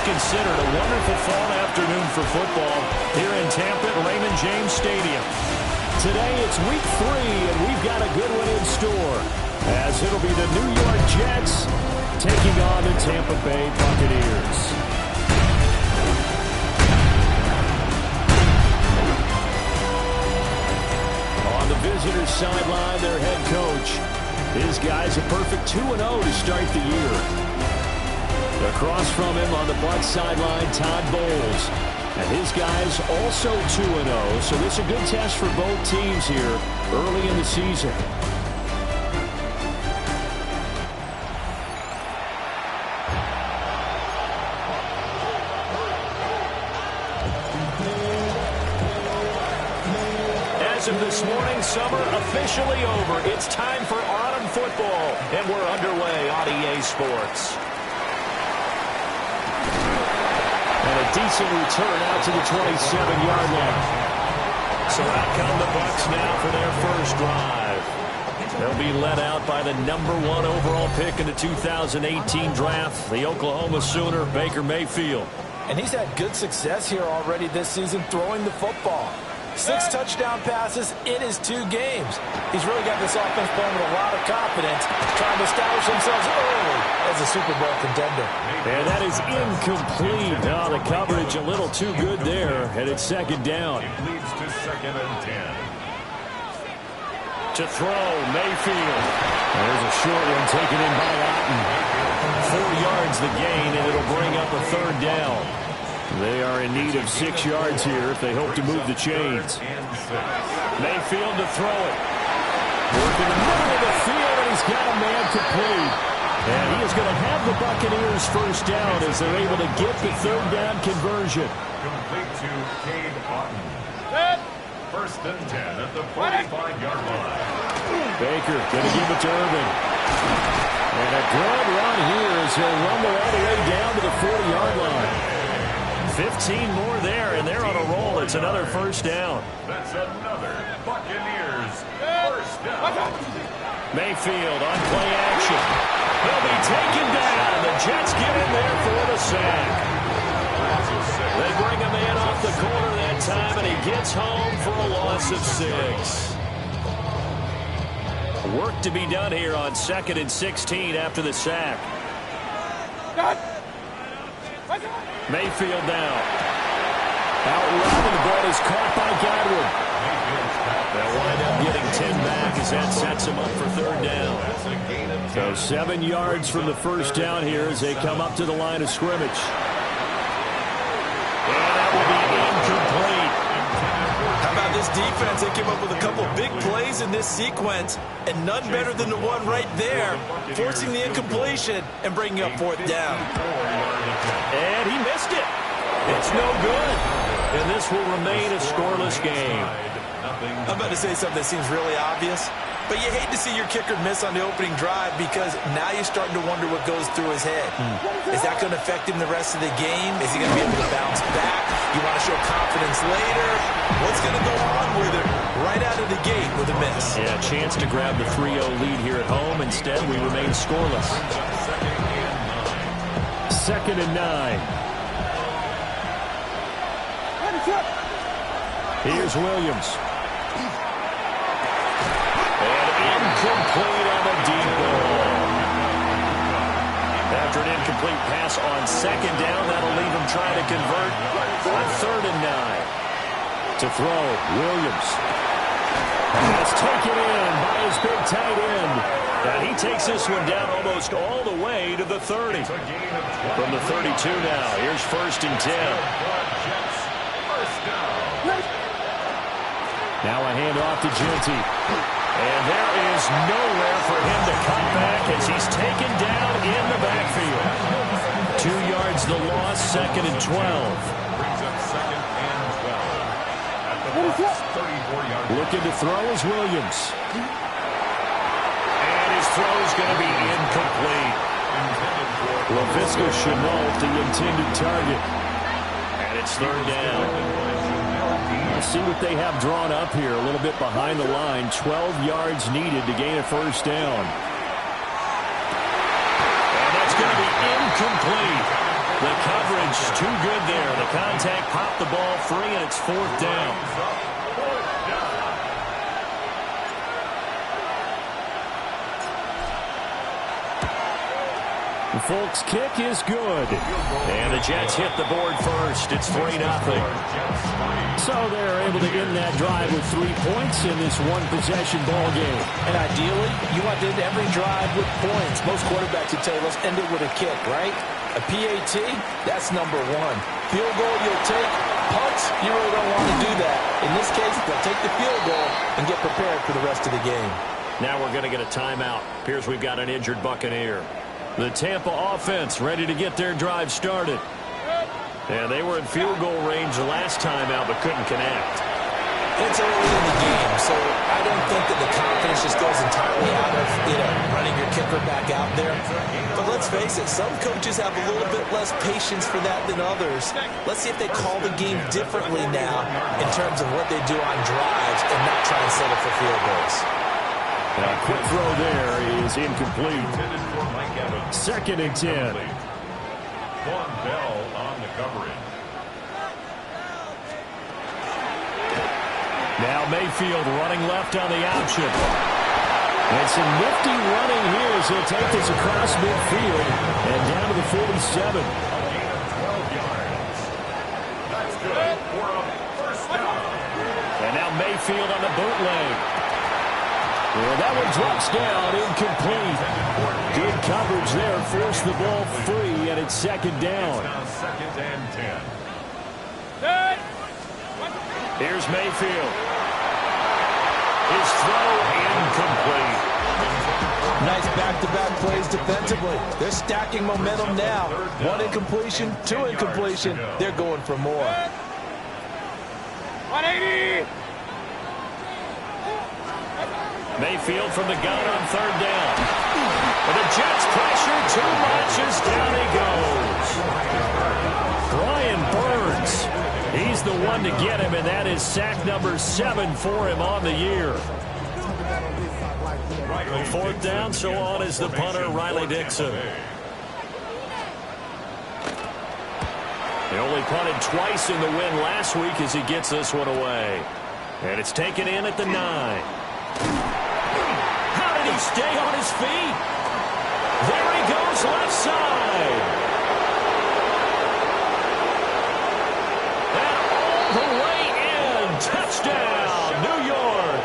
considered a wonderful fall afternoon for football here in Tampa at Raymond James Stadium. Today it's week 3, and we've got a good one in store, as it'll be the New York Jets taking on the Tampa Bay Buccaneers. On the visitors' sideline, their head coach. His guy's a perfect 2-0 to start the year. Across from him on the Bucs sideline, Todd Bowles. And his guys also 2-0, so this is a good test for both teams here early in the season. As of this morning, summer officially over. It's time for autumn football, and we're underway on EA Sports. And a decent return out to the 27-yard line. So out come the Bucs now for their first drive. They'll be led out by the #1 overall pick in the 2018 draft, the Oklahoma Sooner, Baker Mayfield. And he's had good success here already this season throwing the football. 6 touchdown passes in his 2 games. He's really got this offense playing with a lot of confidence, trying to establish themselves early as a Super Bowl contender. And that is incomplete. Now the coverage a little too good there, and it's second down. It leads to 2nd and 10. To throw, Mayfield. There's a short one taken in by Otten. 4 yards the gain, and it'll bring up a 3rd down. They are in need of 6 yards here if they hope to move the chains. Mayfield to throw it. Work in the middle of the field, and he's got a man complete. And he is going to have the Buccaneers first down as they're able to get the 3rd down conversion. Complete to Cade Otten. 1st and 10 at the 45-yard line. Baker going to give it to Irvin. And a good run here as he'll rumble all the way down to the 40-yard line. 15 more there, and they're on a roll. It's another first down. That's another Buccaneers first down. Mayfield on play action. He'll be taken down. The Jets get in there for the sack. They bring a man off the corner that time, and he gets home for a loss of 6. Work to be done here on 2nd and 16 after the sack. Mayfield now. Out loud, the ball is caught by Godwin. They'll wind up getting 10 back as that sets him up for 3rd down. So 7 yards from the first down here as they come up to the line of scrimmage. And that will be incomplete. How about this defense? They came up with a couple big plays in this sequence, and none better than the one right there, forcing the incompletion and bringing up 4th down. And he missed it. It's no good. And this will remain a scoreless game. I'm about to say something that seems really obvious, but you hate to see your kicker miss on the opening drive because now you're starting to wonder what goes through his head. Is that going to affect him the rest of the game? Is he going to be able to bounce back? You want to show confidence later? What's going to go on with him right out of the gate with a miss? Yeah, a chance to grab the 3-0 lead here at home. Instead, we remain scoreless. 2nd and 9. Here's Williams. And incomplete on the deep ball. After an incomplete pass on 2nd down, that'll leave him trying to convert on 3rd and 9. To throw, Williams. That's taken in by his big tight end. And he takes this one down almost all the way to the 30. From the 32 now, here's 1st and 10. Now a handoff to Genty. And there is nowhere for him to come back as he's taken down in the backfield. 2 yards the loss, 2nd and 12. Looking to throw is Williams. And his throw is going to be incomplete. LaVisca Chenault, the intended target. And it's 3rd down. Let's see what they have drawn up here a little bit behind the line. 12 yards needed to gain a first down. And that's going to be incomplete. The coverage too good there. The contact popped the ball free, and it's 4th down. The Folks' kick is good. And the Jets hit the board first. It's 3-0. So they're able to end that drive with 3 points in this one-possession ball game. And ideally, you want to end every drive with points. Most quarterbacks would tell you, let's end it with a kick, right? A PAT, that's number 1. Field goal, you'll take. Punts, you really don't want to do that. In this case, they'll take the field goal and get prepared for the rest of the game. Now we're going to get a timeout. Appears we've got an injured Buccaneer. The Tampa offense ready to get their drive started. And they were in field goal range the last time out, but couldn't connect. It's early in the game, so I don't think that the confidence just goes entirely out of, running your kicker back out there. But let's face it, some coaches have a little bit less patience for that than others. Let's see if they call the game differently now in terms of what they do on drives and not try and settle for field goals. A quick throw there is incomplete. 2nd and 10. Von Bell on the coverage. Now Mayfield running left on the option. And some nifty running here as he'll take this across midfield and down to the 47. A gain of 12 yards. That's good for a first down. And now Mayfield on the bootleg. Well, that one drops down, incomplete. Good coverage there, forced the ball free, and it's 2nd down. It's now 2nd and 10. Here's Mayfield. His throw incomplete. Nice back-to-back plays defensively. They're stacking momentum now. 1 incompletion, 2 incompletion. They're going for more. 180. Mayfield from the gun on 3rd down. And the Jets pressure too much as down he goes. Brian Burns. He's the one to get him, and that is sack number 7 for him on the year. 4th down, so on is the punter, Riley Dixon. He only punted twice in the win last week as he gets this one away. And it's taken in at the 9. How did he stay on his feet? There he goes left side. And all the way in. Touchdown, New York.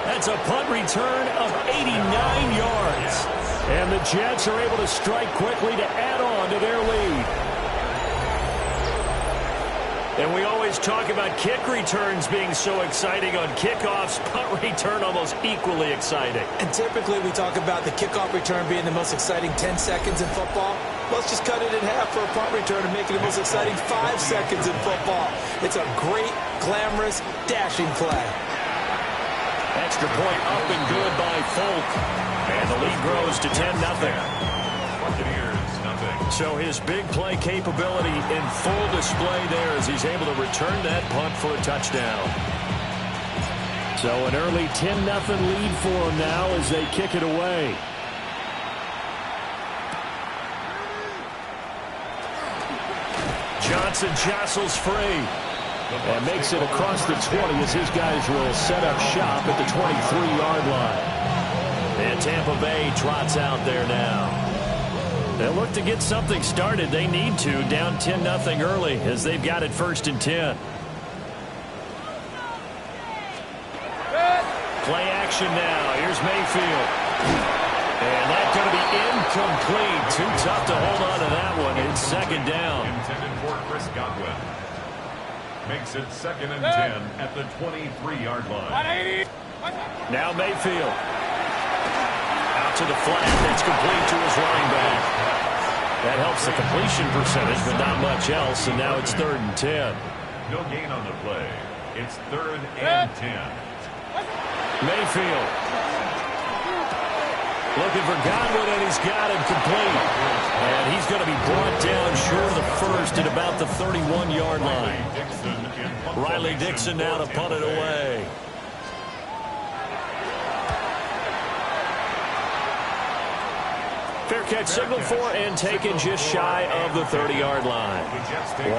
That's a punt return of 89 yards. And the Jets are able to strike quickly to add on to their lead. And we always talk about kick returns being so exciting on kickoffs. Punt return almost equally exciting. And typically we talk about the kickoff return being the most exciting 10 seconds in football. Let's just cut it in half for a punt return and make it the most exciting 5 seconds in football. It's a great, glamorous, dashing play. Extra point up and good by Folk. And the lead grows to 10-0. So his big play capability in full display there as he's able to return that punt for a touchdown. So an early 10-0 lead for him now as they kick it away. Johnson jostles free and makes it across the 20 as his guys will set up shop at the 23-yard line. And Tampa Bay trots out there now. They'll look to get something started. They need to, down 10-0 early as they've got it 1st and 10. Play action now. Here's Mayfield. And that's going to be incomplete. Too tough to hold on to that one. It's 2nd down. Intended for Chris Godwin. Makes it 2nd and 10 at the 23-yard line. Now Mayfield. Out to the flat. That's complete to his running back. That helps the completion percentage, but not much else. And now it's 3rd and 10. No gain on the play. It's 3rd and 10. Mayfield. Looking for Godwin, and he's got him complete. And he's going to be brought down short of the first at about the 31-yard line. Riley Dixon now to punt it away. Fair catch signaled for and taken just shy of the 30-yard line.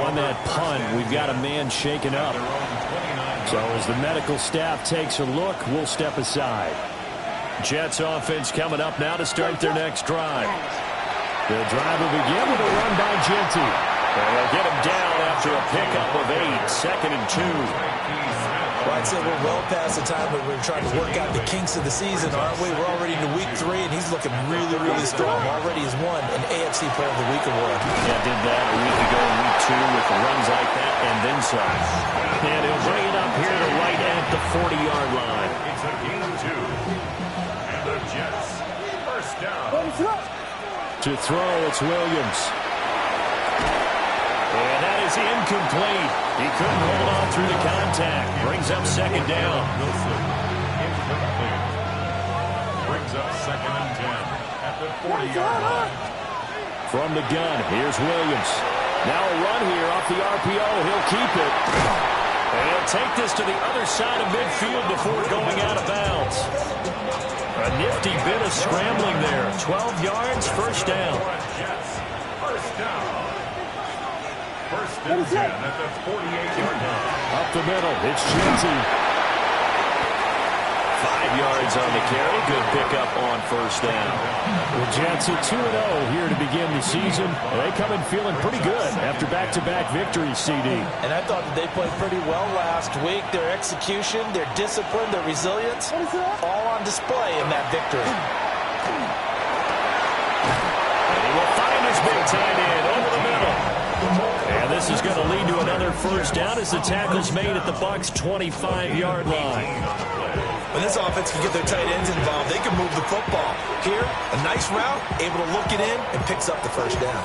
On that punt, we've got a man shaken up. So as the medical staff takes a look, we'll step aside. Jets offense coming up now to start their next drive. The drive will begin with a run by Genty. And they'll get him down after a pickup of 8, 2nd and 2. Well, I'd say we're well past the time where we're trying to work out the kinks of the season, aren't we? We're already into week 3, and he's looking really, really strong. Already has won an AFC Player of the Week award. Yeah, did that a week ago in week 2 with the runs like that and then some. And he'll bring it up here to right at the 40-yard line. It's a gain of 2. And the Jets, first down. To throw, it's Williams. And that is incomplete. He couldn't hold on through the contact. Brings up 2nd down. Incomplete. Brings up 2nd and 10 at the 40-yard line. From the gun, here's Williams. Now a run here off the RPO. He'll keep it. And he'll take this to the other side of midfield before going out of bounds. A nifty bit of scrambling there. 12 yards, first down. Jets, first down. First and 10 at the 48-yard line. Up the middle, it's Genty. 5 yards on the carry. Good pickup on first down. The Jets at 2-0 here to begin the season. They come in feeling pretty good after back-to-back victories, CD. And I thought that they played pretty well last week. Their execution, their discipline, their resilience, all on display in that victory. And he will find his big tight end over the middle. And this is going to lead to another first down as the tackle's made at the Bucs' 25-yard line. When this offense can get their tight ends involved, they can move the football. Here, a nice route, able to look it in, and picks up the first down.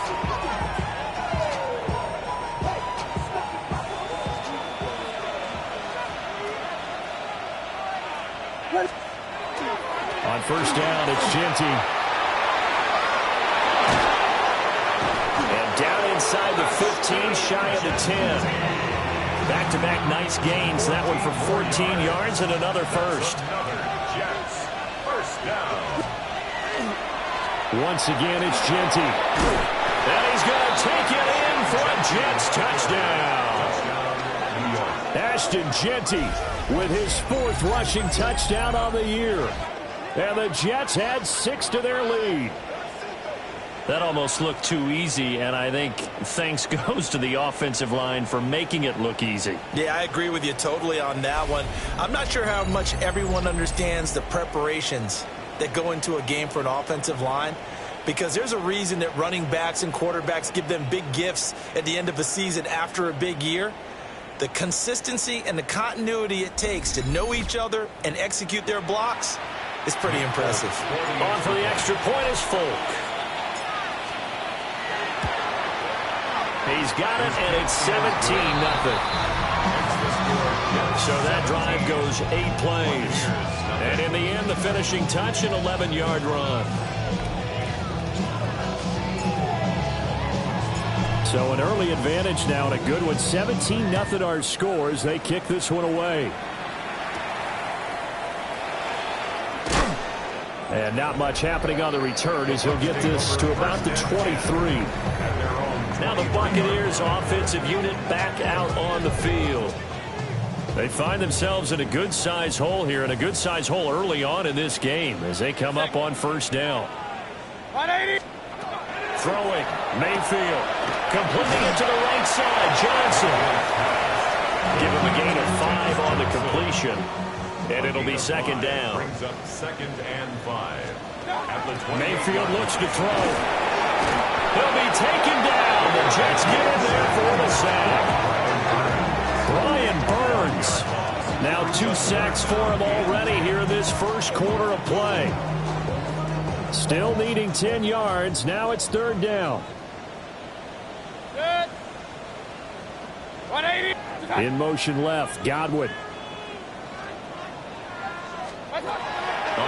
On first down, it's Genty. And down inside the 15, shy of the 10. Back-to-back nice gains. That one for 14 yards and another first. Jets, first down. Once again, it's Genty. And he's going to take it in for a Jets touchdown. Ashton Genty with his 4th rushing touchdown on the year. And the Jets add 6 to their lead. That almost looked too easy, and I think thanks goes to the offensive line for making it look easy. Yeah, I agree with you totally on that one. I'm not sure how much everyone understands the preparations that go into a game for an offensive line, because there's a reason that running backs and quarterbacks give them big gifts at the end of the season after a big year. The consistency and the continuity it takes to know each other and execute their blocks is pretty impressive. On for the extra point is Folk. He's got it, and it's 17-0. So that drive goes 8 plays. And in the end, the finishing touch, an 11-yard run. So an early advantage now, and a good one. 17-0 our scores. They kick this one away. And not much happening on the return as he'll get this to about the 23. Now the Buccaneers offensive unit back out on the field. They find themselves in a good-sized hole here, and a good-sized hole early on in this game as they come up on first down. 180. Throwing, Mayfield. Completing it to the right side, Johnson. Give him a gain of 5 on the completion, and it'll be 2nd down. Brings up 2nd and 5. At the 20. Mayfield looks to throw. He'll be taken down. The Jets get in there for the sack. Brian Burns. Now 2 sacks for him already here in this first quarter of play. Still needing 10 yards. Now it's 3rd down. Good. 180. In motion left, Godwin. On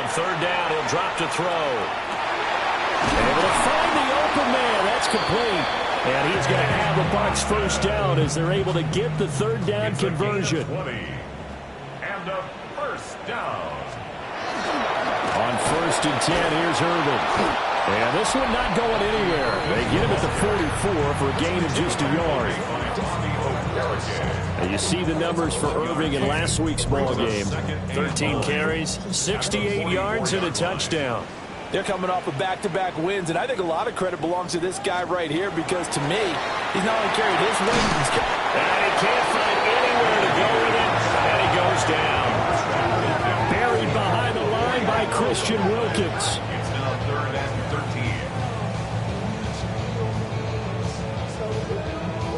3rd down, he'll drop to throw. Able to find the open man. That's complete. And he's going to have the Bucs first down as they're able to get the 3rd down conversion. 20. And a first down. On 1st and 10, here's Irvin. And this one not going anywhere. They get him at the 44 for a gain of just a yard. And you see the numbers for Irving in last week's ball game. 13 carries, 68 yards, and a touchdown. They're coming off of back-to-back wins, and I think a lot of credit belongs to this guy right here because, to me, he's not only carried his win, and he can't find anywhere to go with it, and he goes down. Buried behind the line by Christian Wilkins. It's now 3rd and 13.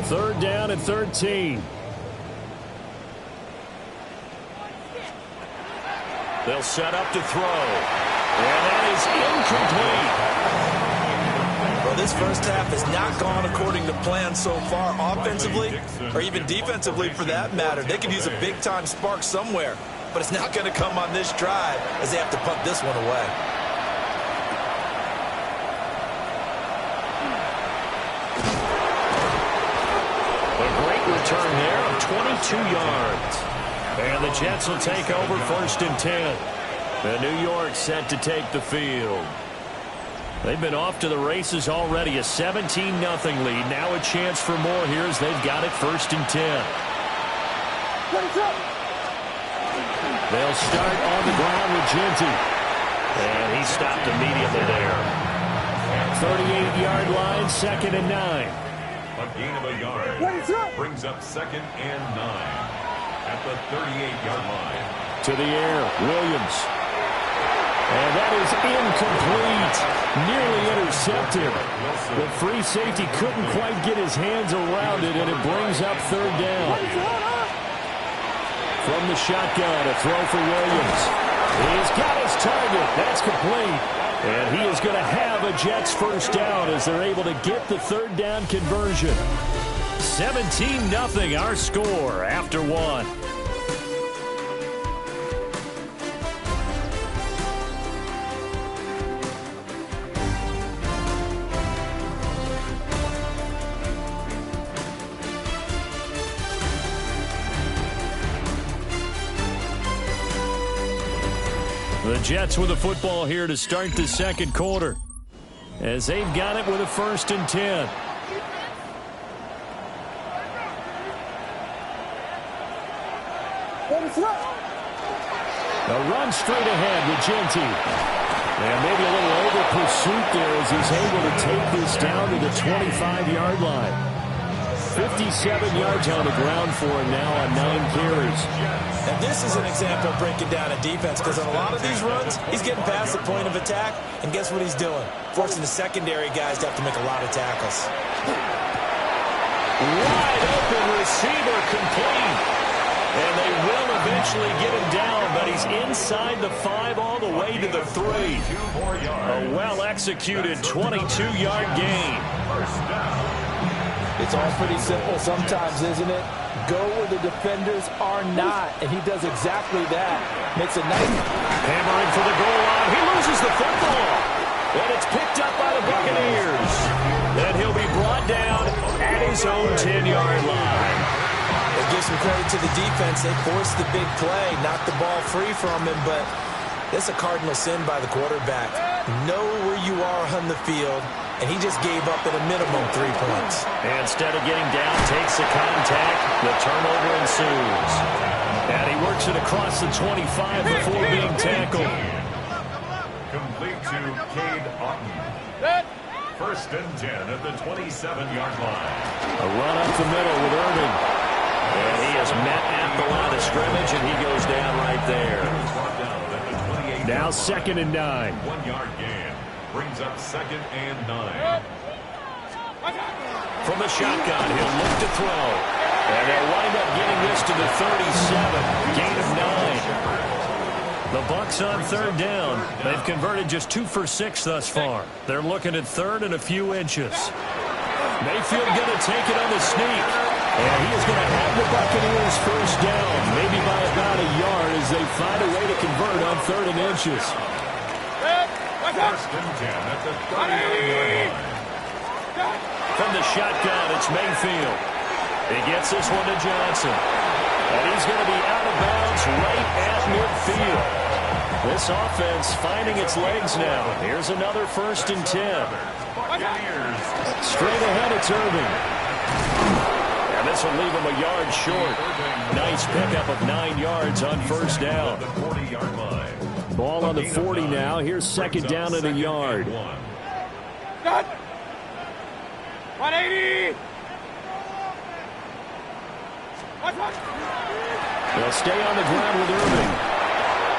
Third down and 13. They'll set up to throw. And that is incomplete. Well, this first half has not gone according to plan so far offensively or even defensively for that matter. They could use a big-time spark somewhere, but it's not going to come on this drive as they have to punt this one away. A great return there of 22 yards. And the Jets will take over 1st and 10. The New York set to take the field. They've been off to the races already. A 17-0 lead. Now a chance for more here as they've got it 1st and 10. They'll start on the ground with Ginty. And he stopped immediately there. 38-yard line, 2nd and 9. A gain of a yard. Brings up 2nd and 9 at the 38-yard line. To the air, Williams. And that is incomplete. Nearly intercepted. The free safety couldn't quite get his hands around it, and it brings up 3rd down. From the shotgun, a throw for Williams. He's got his target. That's complete. And he is going to have a Jets 1st down as they're able to get the 3rd down conversion. 17-0 our score after 1. The Jets with the football here to start the 2nd quarter as they've got it with a 1st and 10. A run straight ahead with Ginty. And maybe a little over pursuit there as he's able to take this down to the 25-yard line. 57 yards on the ground for him now on 9 carries. And this is an example of breaking down a defense because on a lot of these runs, he's getting past the point of attack, and guess what he's doing? Forcing the secondary guys to have to make a lot of tackles. Wide open receiver complete. And they will eventually get him down, but he's inside the 5 all the way to the 3. A well-executed 22-yard gain. It's all pretty simple sometimes, isn't it? Go where the defenders are not, and he does exactly that. Makes a nice... Hammering for the goal line. He loses the football. And it's picked up by the Buccaneers. Then he'll be brought down at his own 10-yard line. They give some credit to the defense. They forced the big play, knocked the ball free from him, but that's a cardinal sin by the quarterback. Know where you are on the field, and he just gave up at a minimum 3 points. And instead of getting down, takes the contact. The turnover ensues. And he works it across the 25 before being tackled. Complete to Cade Otton. 1st and 10 at the 27-yard line. A run up the middle with Irving. And he is met at the line of scrimmage, and he goes down right there. Now 2nd and 9. 1-yard gain. Brings up 2nd and 9. From the shotgun, he'll look to throw. And they'll wind up getting this to the 37. Gain of 9. The Bucs on 3rd down. They've converted just 2 for 6 thus far. They're looking at 3rd and a few inches. Mayfield going to take it on the sneak. And he is going to have the Buccaneers 1st down, maybe by about a yard as they find a way to convert on 3rd and inches. 1st and 10 at the 38-yard line. From the shotgun, it's Mayfield. He gets this one to Johnson. And he's going to be out of bounds right at midfield. This offense finding its legs now. Here's another 1st and 10. Straight ahead, it's Irving. And this will leave him a yard short. Nice pickup of 9 yards on 1st down. Ball on the 40 now. Here's 2nd down and a yard. 180. They'll stay on the ground with Irving.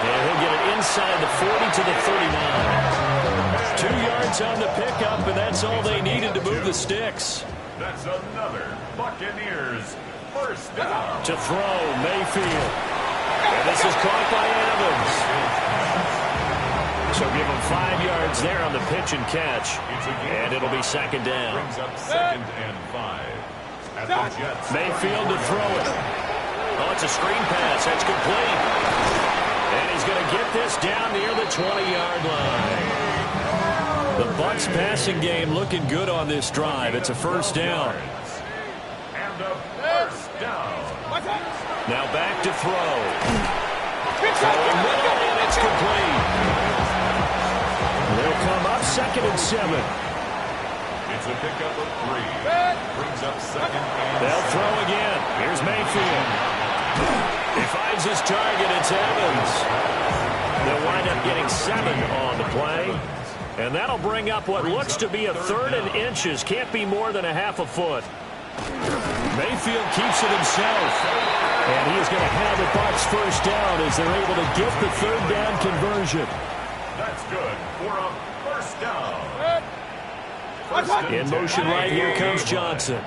And he'll get it inside the 40 to the 39. 2 yards on the pickup, and that's all they needed to move the sticks. That's another Buccaneers 1st down. To throw, Mayfield. And this is caught by Evans. So give him 5 yards there on the pitch and catch. And it'll be 2nd down. Brings up 2nd and 5. At the Jets. Mayfield to throw it. Oh, it's a screen pass. That's complete. And he's going to get this down near the 20-yard line. The Bucs passing game looking good on this drive. It's a 1st down. And a 1st down. Now back to throw. Throwing middle, and it's complete. They'll come up 2nd and 7. It's a pickup of 3. Brings up 2nd and They'll throw again. Here's Mayfield. He finds his target. It's Evans. They'll wind up getting 7 on the play. And that'll bring up what looks to be a 3rd and inches. Can't be more than a half a foot. Mayfield keeps it himself. And he is going to have the Bucs 1st down as they're able to get the 3rd down conversion. That's good for a 1st down. In motion right, here comes Johnson.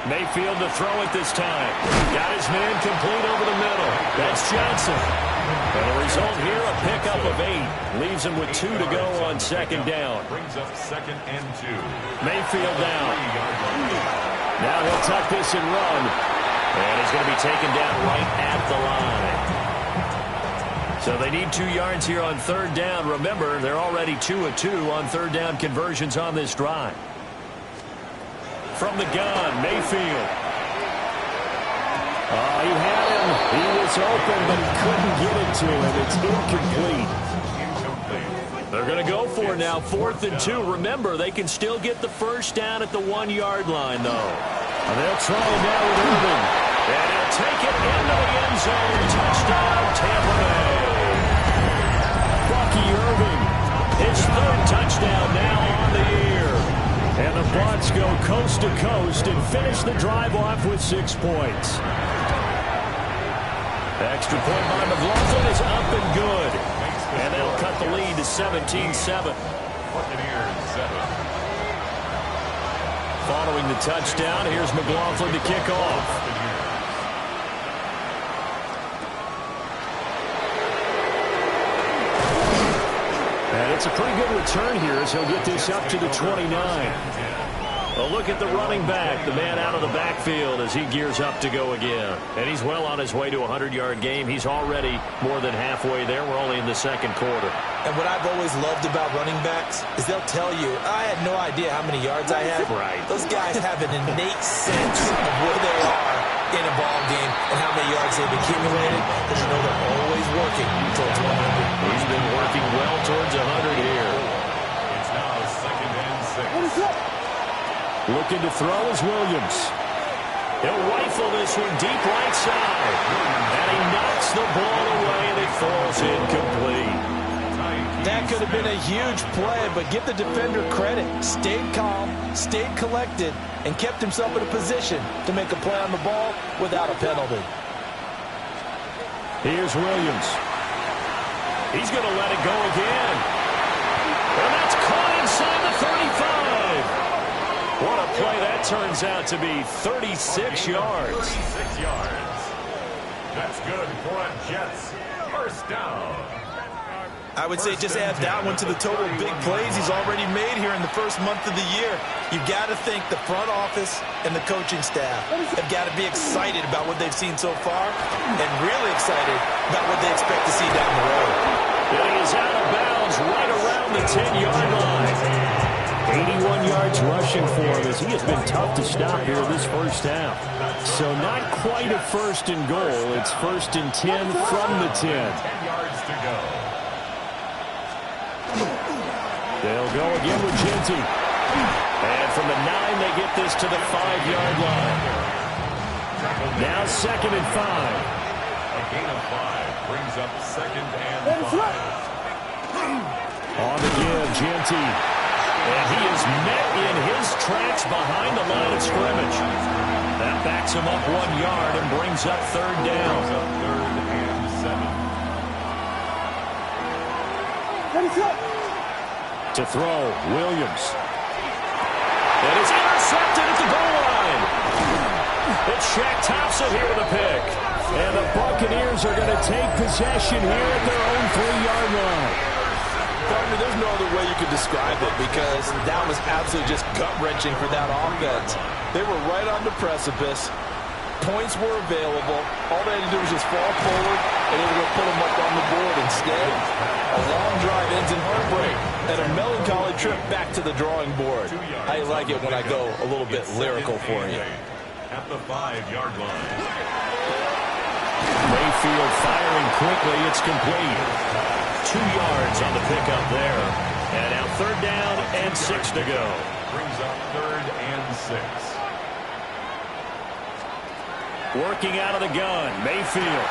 Mayfield to throw it this time. Got his man complete over the middle. That's Johnson. And the result here, a pickup of 8. Leaves him with 2 to go on 2nd down. Brings up 2nd and 2. Mayfield down. Now he'll tuck this and run. And he's going to be taken down right at the line. So they need 2 yards here on 3rd down. Remember, they're already 2 of 2 on 3rd down conversions on this drive. From the gun, Mayfield. Oh, he had him. He was open, but he couldn't get it to him. It's incomplete. They're going to go for it now, 4th and 2. Remember, they can still get the 1st down at the 1-yard line, though. And they'll try it now with Irving. And he'll take it into the end zone. Touchdown, Tampa Bay. Bucky Irving, his 3rd touchdown now on the year. And the Bucs go coast to coast and finish the drive off with 6 points. Extra point by McLaughlin is up and good. And they'll cut the lead to 17-7. Buccaneers 7. Following the touchdown, here's McLaughlin to kick off. And it's a pretty good return here as he'll get this up to the 29. A look at the running back, the man out of the backfield as he gears up to go again. And he's well on his way to a 100-yard game. He's already more than halfway there. We're only in the 2nd quarter. And what I've always loved about running backs is they'll tell you, I had no idea how many yards I had. Right. Those guys have an innate sense of where they are in a ball game and how many yards they've accumulated, because you know they're always working towards 100. He's been working well towards 100 here. It's now 2nd and 6. Looking to throw is Williams. He'll rifle this one deep right side. And he knocks the ball away, and it falls incomplete. That could have been a huge play, but give the defender credit. Stayed calm, stayed collected, and kept himself in a position to make a play on the ball without a penalty. Here's Williams. He's going to let it go again. And that's caught inside the 35. What a play that turns out to be. 36 yards. 36 yards. That's good for a Jets 1st down. I would say just add that one to the total big plays he's already made here in the 1st month of the year. You've got to think the front office and the coaching staff have got to be excited about what they've seen so far and really excited about what they expect to see down the road. And he is out of bounds right around the 10-yard line. 81 yards rushing for him as he has been tough to stop here this first half. So not quite a first and goal. It's 1st and 10 from the 10. 10 yards to go. They'll go again with Genty. And from the 9, they get this to the 5-yard line. Now 2nd and 5. A gain of 5 brings up 2nd and 5. On the give, Genty. And he is met in his tracks behind the line of scrimmage. That backs him up 1 yard and brings up 3rd down. Brings up 3rd and 7. To throw, Williams. It is intercepted at the goal line. It's Shaq Thompson here with a pick. And the Buccaneers are going to take possession here at their own 3-yard line. There's no other way you could describe it because that was absolutely just gut-wrenching for that offense. They were right on the precipice. Points were available. All they had to do was just fall forward, and they were going to put them up on the board. Instead, a long drive ends in heartbreak and a melancholy trip back to the drawing board. I like it when I go a little bit lyrical for you. At the 5-yard line. Mayfield firing quickly. It's complete. 2 yards on the pickup there. And now 3rd down and 6 to go. Brings up 3rd and 6. Working out of the gun, Mayfield.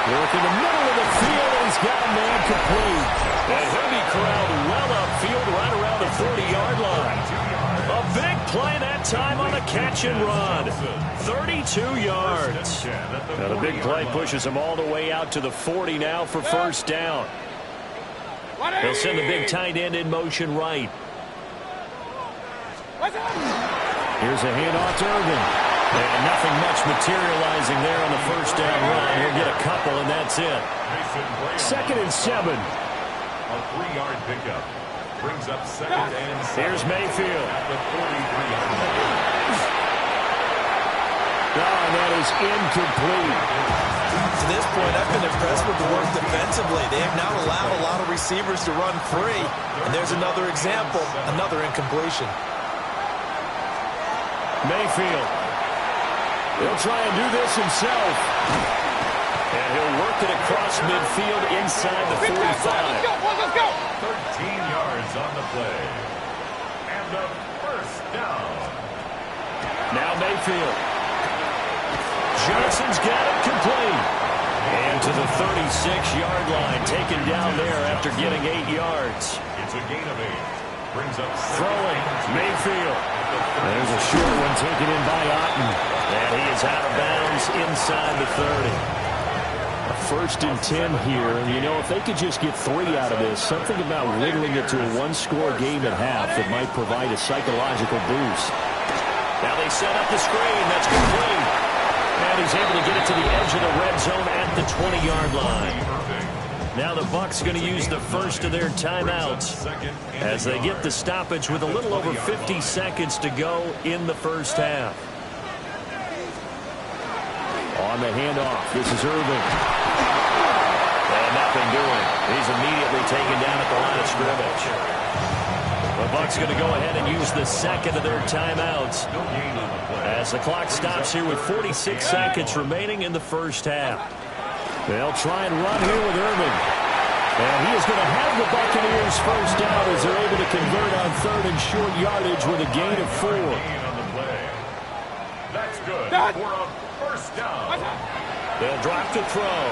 Working the middle of the field, and he's got a man complete. And he'll be corralled well upfield right around the 40-yard line. A big play that time on the catch and run. 32 yards. Now the big play pushes him all the way out to the 40 now for 1st down. They'll send the big tight end in motion right. Here's a handoff to Irvin. And nothing much materializing there on the 1st down run. He'll get a couple, and that's it. 2nd and 7. A 3-yard pickup. Brings up 2nd and 7. Here's Mayfield. At the 43-yard line. Oh, that is incomplete. To this point, I've been impressed with the work defensively. They have not allowed a lot of receivers to run free. And there's another example, another incompletion. Mayfield. He'll try and do this himself. And he'll work it across midfield inside the 45. Let's go. 13 yards on the play. And the 1st down. Now Mayfield. Johnson's got it complete. And to the 36-yard line, taken down there after getting 8 yards. It's a gain of 8. Brings up throwing, Mayfield. There's a short one taken in by Otten. And he is out of bounds inside the 30. A 1st and 10 here. And, you know, if they could just get 3 out of this, something about whittling it to a 1-score game at half that might provide a psychological boost. Now they set up the screen. That's complete. And he's able to get it to the edge of the red zone at the 20-yard line. Now the Bucs going to use the first of their timeouts as they get the stoppage with a little over 50 seconds to go in the first half. On the handoff, this is Irvin. And nothing doing. He's immediately taken down at the line of scrimmage. The Bucs going to go ahead and use the second of their timeouts as the clock stops here with 46 seconds remaining in the first half. They'll try and run here with Irvin. And he is going to have the Buccaneers first down as they're able to convert on 3rd and short yardage with a gain of 4. That's good for a 1st down. They'll drop to throw.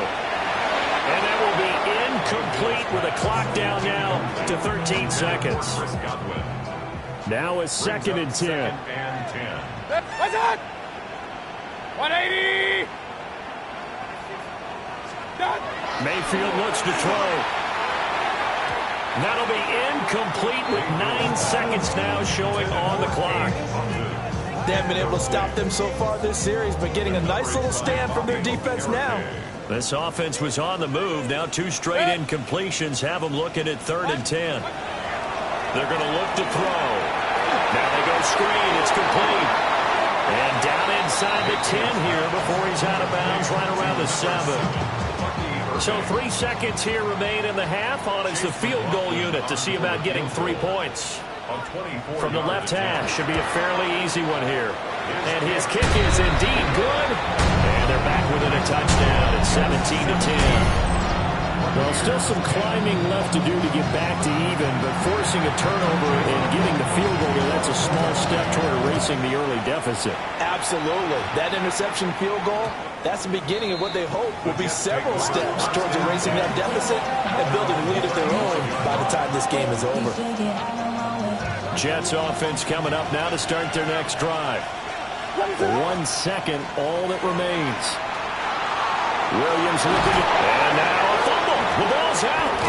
And that will be incomplete with a clock down now to 13 seconds. Now it's 2nd and 10. 180. Mayfield looks to throw. That'll be incomplete with 9 seconds now showing on the clock. They haven't been able to stop them so far this series, but getting a nice little stand from their defense now. This offense was on the move. Now 2 straight incompletions have them looking at 3rd and 10. They're going to look to throw. Now they go screen. It's complete. And down inside the 10 here before he's out of bounds right around the 7. So 3 seconds here remain in the half. On is the field goal unit to see about getting 3 points. From the left hash, should be a fairly easy one here. And his kick is indeed good. And they're back within a touchdown at 17-10. Well, still some climbing left to do to get back to even, but forcing a turnover and getting the field goal, that's a small step toward erasing the early deficit. Absolutely. That interception field goal, that's the beginning of what they hope will be several steps towards erasing that deficit and building a lead of their own by the time this game is over. Jets offense coming up now to start their next drive. 1 second, all that remains. Williams looking, and now a fumble. The ball's out.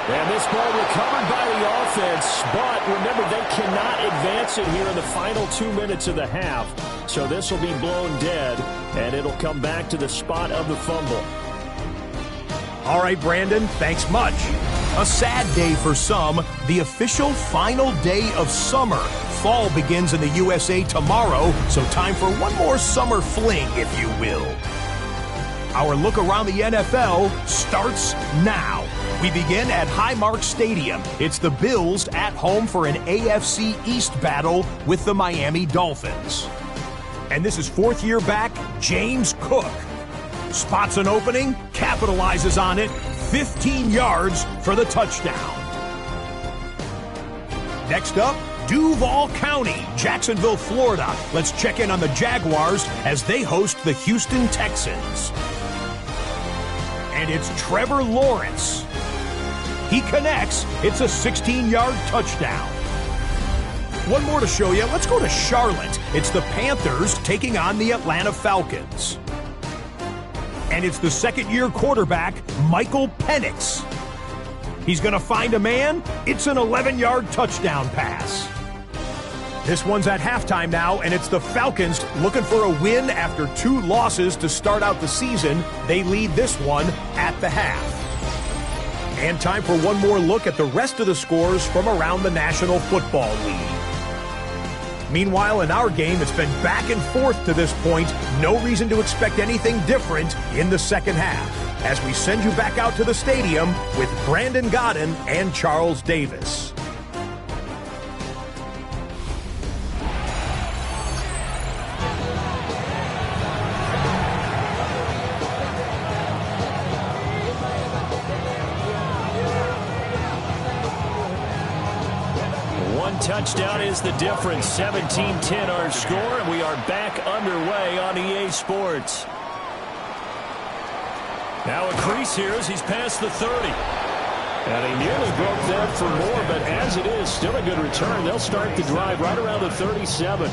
And this ball recovered by the offense, but remember, they cannot advance it here in the final 2 minutes of the half. So this will be blown dead, and it'll come back to the spot of the fumble. All right, Brandon, thanks much. A sad day for some, the official final day of summer. Fall begins in the USA tomorrow, so time for one more summer fling, if you will. Our look around the NFL starts now. We begin at Highmark Stadium. It's the Bills at home for an AFC East battle with the Miami Dolphins. And this is fourth year back, James Cook. Spots an opening, capitalizes on it, 15 yards for the touchdown. Next up, Duval County, Jacksonville, Florida. Let's check in on the Jaguars as they host the Houston Texans. And it's Trevor Lawrence. He connects. It's a 16-yard touchdown. One more to show you. Let's go to Charlotte. It's the Panthers taking on the Atlanta Falcons. And it's the second-year quarterback, Michael Penix. He's going to find a man. It's an 11-yard touchdown pass. This one's at halftime now, and it's the Falcons looking for a win after 2 losses to start out the season. They lead this one at the half. And time for one more look at the rest of the scores from around the National Football League. Meanwhile, in our game, it's been back and forth to this point. No reason to expect anything different in the second half, as we send you back out to the stadium with Brandon Godden and Charles Davis. Touchdown is the difference. 17-10 our score, and we are back underway on EA Sports. Now a crease here as he's past the 30. And he nearly broke that for more, but as it is, still a good return. They'll start the drive right around the 37.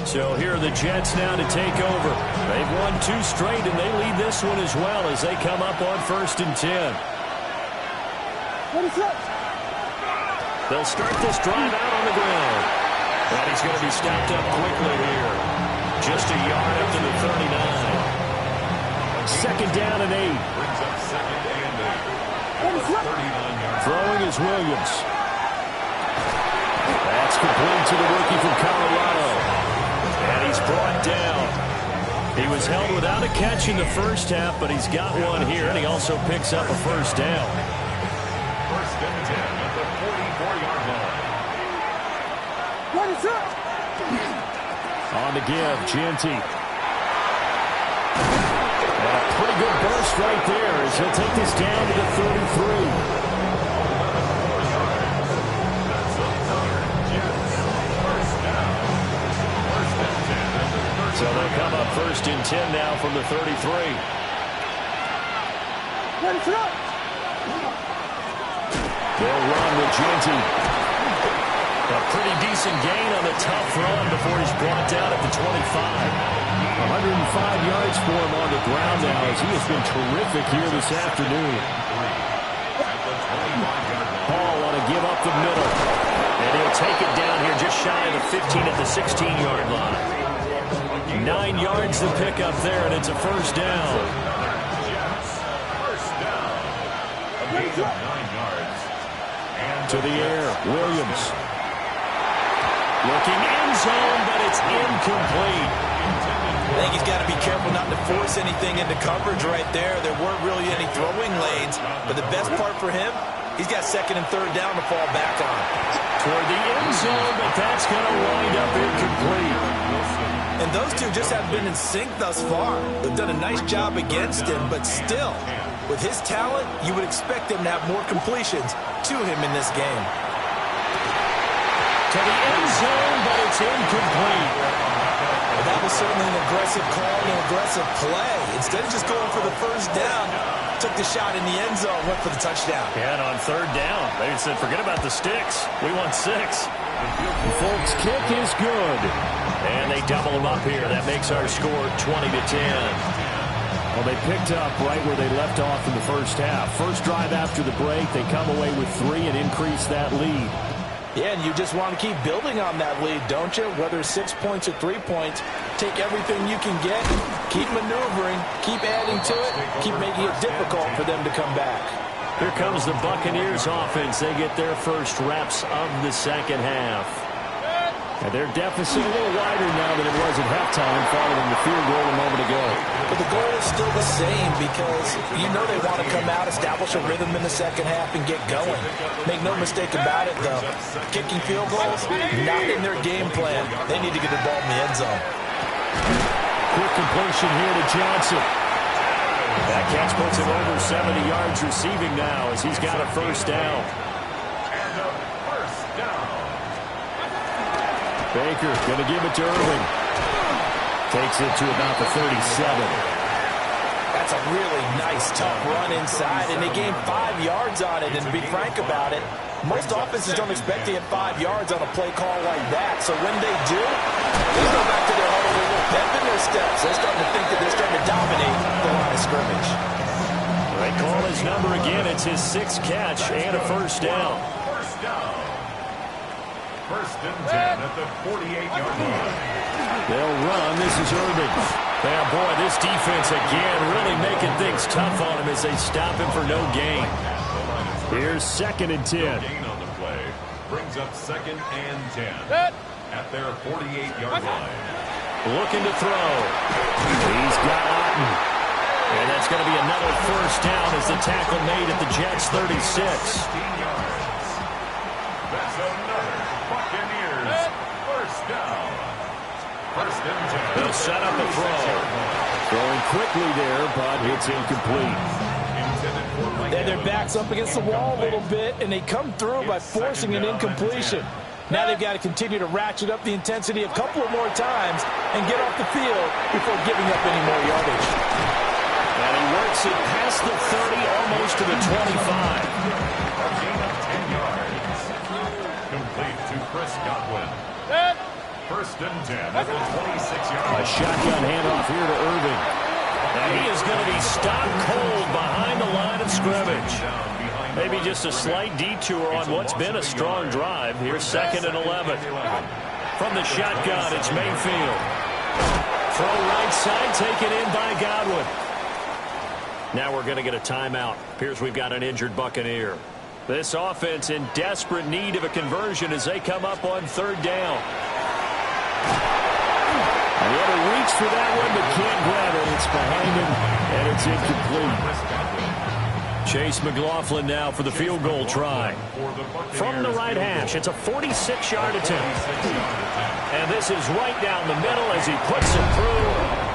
So here are the Jets now to take over. They've won 2 straight, and they lead this one as well as they come up on 1st and 10. What is up? They'll start this drive out on the ground. And he's going to be stopped up quickly here. Just a yard up to the 39. Second down and 8. Brings up second and 8. 39-yard. Throwing is Williams. That's complete to the rookie from Colorado. And he's brought down. He was held without a catch in the first half, but he's got one here, and he also picks up a first down. First and 10 at the 44-yard line. What is up? On the give, Genty. And a pretty good burst right there as he'll take this down to the 33. So they come up 1st and 10 now from the 33. What is up? They'll run with Genty. A pretty decent gain on the tough run before he's brought down at the 25. 105 yards for him on the ground now as he has been terrific here this afternoon. Paul on a give up the middle. And he'll take it down here just shy of the 15 at the 16-yard line. 9 yards to pick up there, and it's a first down. First down. A gain of 9 yards. And To the air, Williams. Looking end zone, but it's incomplete. I think he's got to be careful not to force anything into coverage right there. There weren't really any throwing lanes, but the best part for him, He's got second and third down to fall back on. Toward the end zone, but that's going to wind up incomplete. And those two just haven't been in sync thus far. They've done a nice job against him, but still, with his talent, you would expect him to have more completions to him in this game. To the end zone, but it's incomplete. Well, that was certainly an aggressive call and an aggressive play. Instead of just going for the first down, took the shot in the end zone, went for the touchdown. And on third down, they said, forget about the sticks. We want 6. Folks' kick is good. And they double them up here. That makes our score 20-10. Well, they picked up right where they left off in the first half. First drive after the break, they come away with 3 and increase that lead. Yeah, and you just want to keep building on that lead, don't you? Whether it's 6 points or 3 points, take everything you can get, keep maneuvering, keep adding to it, keep making it difficult for them to come back. Here comes the Buccaneers offense. They get their first reps of the second half. And their deficit a little wider now than it was at halftime following the field goal a moment ago. But the goal is still the same because you know they want to come out, establish a rhythm in the second half, and get going. Make no mistake about it, though. Kicking field goals, not in their game plan. They need to get the ball in the end zone. Quick completion here to Johnson. That catch puts him over 70 yards receiving now as he's got a first down. And a first down. Baker going to give it to Irving. Takes it to about the 37. That's a really nice, tough run inside, and they gained 5 yards on it. And to be frank about it, most offenses don't expect to get 5 yards on a play call like that. So when they do, they go back to their huddle, they're a little pep in their steps. They're starting to think that they're starting to dominate the line of scrimmage. They call his number again. It's his 6th catch and a first down. First down. First and 10 at the 48-yard line. They'll run. This is Irving. Yeah, boy, this defense again really making things tough on him as they stop him for no gain. Here's second and 10. Gain on the play brings up second and 10 at their 48-yard line. Looking to throw. He's got Otten. And that's going to be another first down as the tackle made at the Jets' 36. 16 yards. That's another Buccaneers first down. First and 10. They'll set up a throw. Throwing quickly there, but it's incomplete. And their back's up against the wall a little bit, and they come through by forcing an incompletion. Now they've got to continue to ratchet up the intensity a couple of more times and get off the field before giving up any more yardage. And he works it past the 30, almost to the 25. A gain of 10 yards. Complete to Chris Godwin. First and 10 at the 26-yard line. A shotgun handoff here to Irving. And he is going to be stopped cold behind the line of scrimmage. Maybe just a slight detour on what's been a strong drive. Here's second and 11. From the shotgun, it's Mayfield. Throw right side, taken in by Godwin. Now we're going to get a timeout. Appears we've got an injured Buccaneer. This offense in desperate need of a conversion as they come up on third down. And he had to reach for that one, but can't grab it. It's behind him, and it's incomplete. Chase McLaughlin now for the field goal try. From the right hash, it's a 46-yard attempt. And this is right down the middle as he puts it through.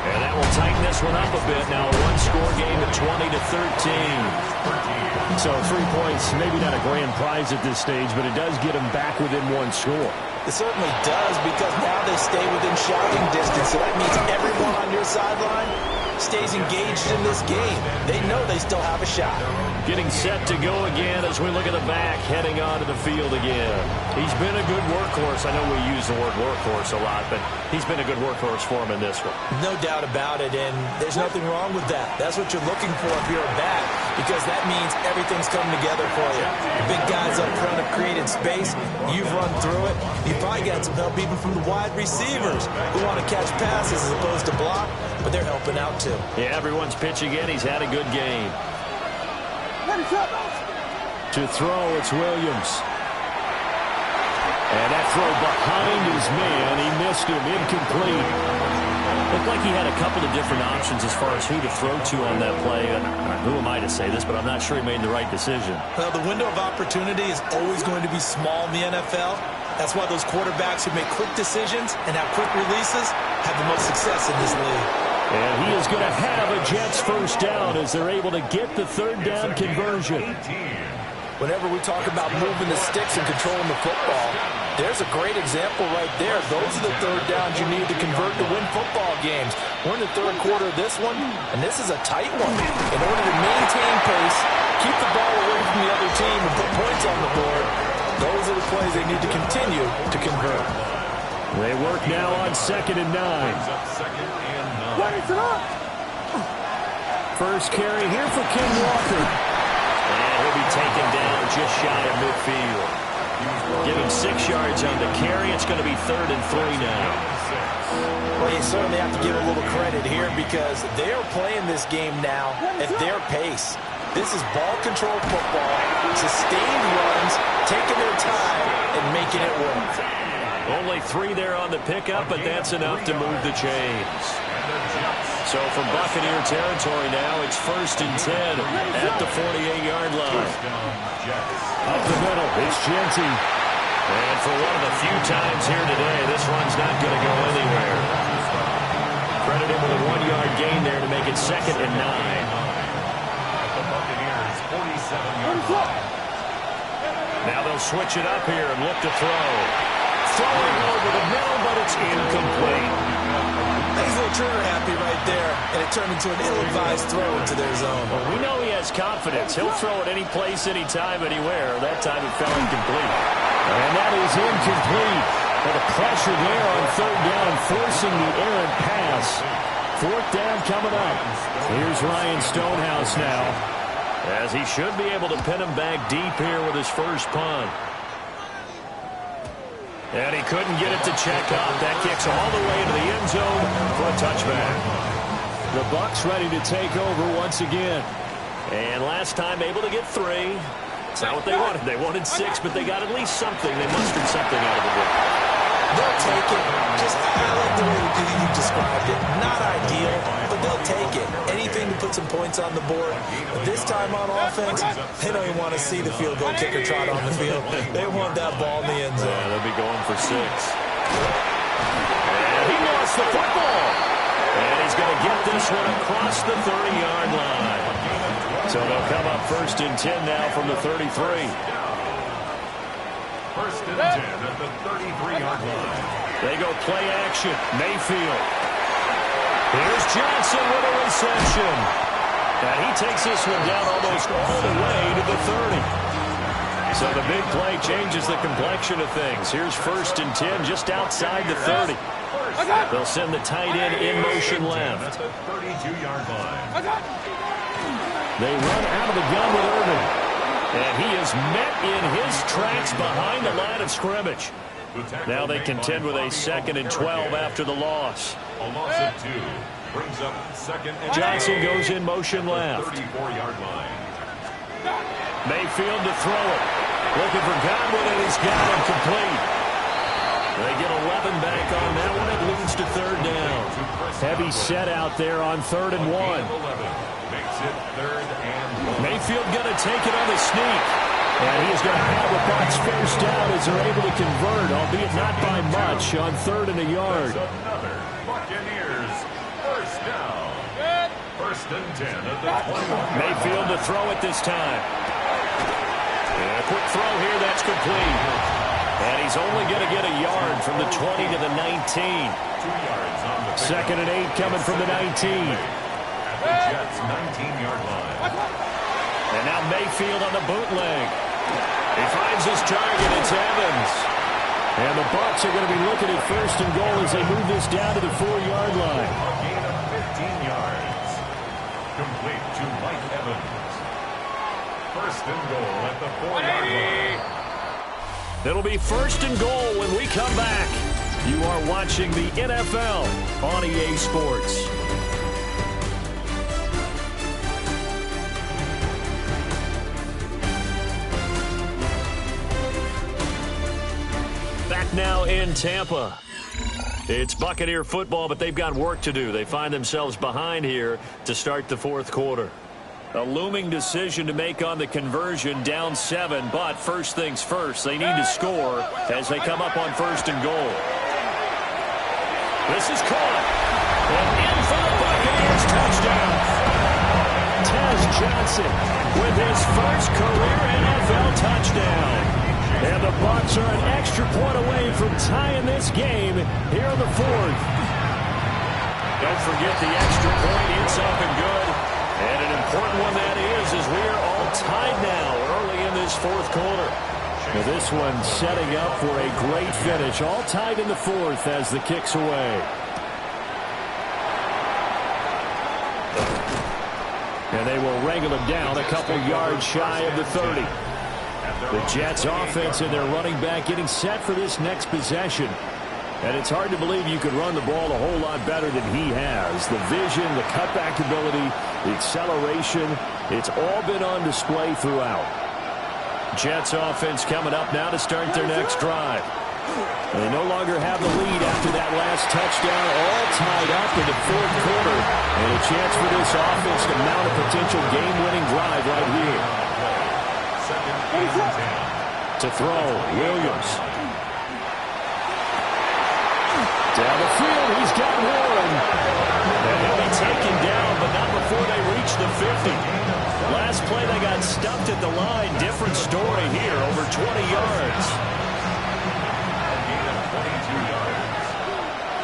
And that will tighten this one up a bit. Now a one-score game at 20-13. So 3 points, maybe not a grand prize at this stage, but it does get them back within one score. It certainly does, because now they stay within shouting distance. So that means everyone on your sideline stays engaged in this game. They know they still have a shot. Getting set to go again as we look at the back, heading onto the field again. He's been a good workhorse. I know we use the word workhorse a lot, but he's been a good workhorse for him in this one. No doubt about it, and there's nothing wrong with that. That's what you're looking for if you're a back, because that means everything's coming together for you. The big guys up front have created space. You've run through it. You've probably got some help even from the wide receivers who want to catch passes as opposed to block, but they're helping out too. Yeah, everyone's pitching in. He's had a good game. To throw, it's Williams. And that throw behind his man. He missed him. Incomplete. Looked like he had a couple of different options as far as who to throw to on that play. And who am I to say this, but I'm not sure he made the right decision. Well, the window of opportunity is always going to be small in the NFL. That's why those quarterbacks who make quick decisions and have quick releases have the most success in this league. And he is going to have a Jets first down as they're able to get the third down conversion. Whenever we talk about moving the sticks and controlling the football, there's a great example right there. Those are the third downs you need to convert to win football games. We're in the third quarter of this one, and this is a tight one. In order to maintain pace, keep the ball away from the other team, and put points on the board, those are the plays they need to continue to convert. They work now on 2nd and 9. First carry here for Ken Walker. And he'll be taken down just shy of midfield. Give him 6 yards on the carry. It's going to be 3rd and 3 now. Well, you certainly have to give a little credit here because they're playing this game now at their pace. This is ball control football, sustained runs, taking their time, and making it work. Only 3 there on the pickup, but that's enough to move the chains. So from Buccaneer territory now, it's 1st and 10 at the 48-yard line. Up the middle, it's Genty. And for one of the few times here today, this run's not going to go anywhere. Credit him with a 1-yard gain there to make it 2nd and 9. The Buccaneers 47-yard line. Now they'll switch it up here and look to throw. Throwing over the middle, but it's incomplete. He's a little trigger happy right there, and it turned into an ill-advised throw into their zone. Well, we know he has confidence. He'll throw it any place, anytime, anywhere. That time it fell incomplete. And that is incomplete. But the pressure there on 3rd down, forcing the errant pass. 4th down coming up. Here's Ryan Stonehouse now, as he should be able to pin him back deep here with his first punt. And he couldn't get it to check up. That kicks all the way into the end zone for a touchback. The Bucs ready to take over once again. And last time able to get 3. It's not what they wanted. They wanted 6, but they got at least something. They mustered something out of the book. They'll take it. I like the way you described it. Not ideal, but they'll take it. Anything to put some points on the board. But this time on offense, they don't even want to see the field goal kicker trot on the field. They want that ball in the end zone. They'll be going for 6. And he lost the football. And he's going to get this one across the 30-yard line. So they'll come up 1st and 10 now from the 33. 1st and 10 at the 33-yard line. They go play action. Mayfield. Here's Johnson with a reception. And he takes this one down almost all the way to the 30. So the big play changes the complexion of things. Here's 1st and 10 just outside the 30. They'll send the tight end in motion left. At the 32-yard line. They run out of the gun with Irvin. And he is met in his tracks behind the line of scrimmage. Now they contend with a 2nd and 12 after the loss. A loss of 2 brings up 2nd and 12. Johnson goes in motion left. 34-yard line. Mayfield to throw it. Looking for Godwin, and he's got him complete. They get 11 back on that one. It leads to 3rd down. Heavy set out there on 3rd and 1. Makes it 3rd and 1. Mayfield going to take it on the sneak. And he's going to have the Bucs first down as they're able to convert, albeit not by much, on 3rd and a yard. Another Buccaneers first down. 1st and 10 at the 21. Mayfield to throw it this time. And a quick throw here, that's complete. And he's only going to get a yard from the 20 to the 19. 2 yards on the 2nd and 8 coming from the 19. At the Jets' 19-yard line. And now Mayfield on the bootleg. He finds his target. It's Evans. And the Bucs are going to be looking at 1st and goal as they move this down to the 4-yard line. A gain of 15 yards. Complete to Mike Evans. 1st and goal at the 4-yard line. It'll be 1st and goal when we come back. You are watching the NFL on EA Sports. Back now in Tampa. It's Buccaneer football, but they've got work to do. They find themselves behind here to start the fourth quarter. A looming decision to make on the conversion, down 7, but first things first, they need to score as they come up on 1st and goal. This is caught, and in for the Buccaneers touchdown. Tez Johnson with his first career NFL touchdown. And the Bucs are an extra point away from tying this game here in the fourth. Don't forget the extra point, it's up and good. And an important one that is, as we are all tied now early in this fourth quarter. Now this one setting up for a great finish. All tied in the fourth as the kick's away. And they will wrangle him down a couple yards shy of the 30. The Jets offense and their running back getting set for this next possession. And it's hard to believe you could run the ball a whole lot better than he has. The vision, the cutback ability, the acceleration, it's all been on display throughout. Jets offense coming up now to start their next drive. And they no longer have the lead after that last touchdown, all tied up in the fourth quarter. And a chance for this offense to mount a potential game-winning drive right here. To throw, Williams. Down the field, he's got Warren. And he'll be taken down, but not before they reach the 50. Last play, they got stuffed at the line. Different story here, over 20 yards.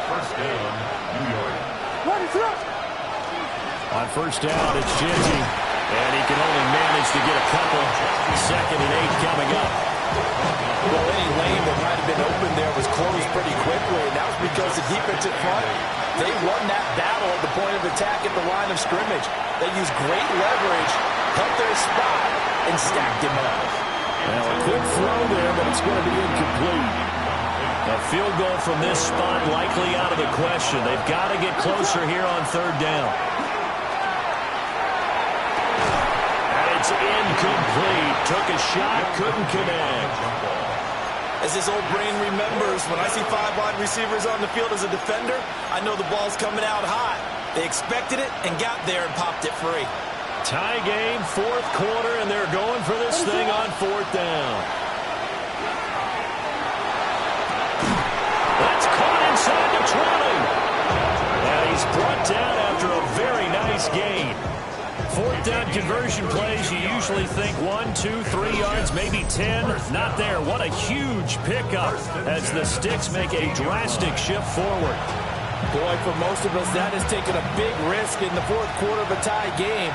First down, New York. On first down, it's Genty. And he can only manage to get a couple. 2nd and 8 coming up. Well, any lane that might have been open there was closed pretty quickly, and that was because the defense at front, they won that battle at the point of attack at the line of scrimmage. They used great leverage, held their spot, and stacked him up. Well, a good throw there, but it's going to be incomplete. A field goal from this spot likely out of the question. They've got to get closer here on 3rd down. It's incomplete. Took a shot, couldn't connect. As his old brain remembers, when I see 5 wide receivers on the field as a defender, I know the ball's coming out high. They expected it and got there and popped it free. Tie game, 4th quarter, and they're going for this thing on 4th down. That's caught inside the 20. And he's brought down after a very nice gain. 4th down conversion plays, you usually think 1, 2, 3 yards, maybe 10. Not there. What a huge pickup as the Sticks make a drastic shift forward. Boy, for most of us, that has taken a big risk in the 4th quarter of a tie game.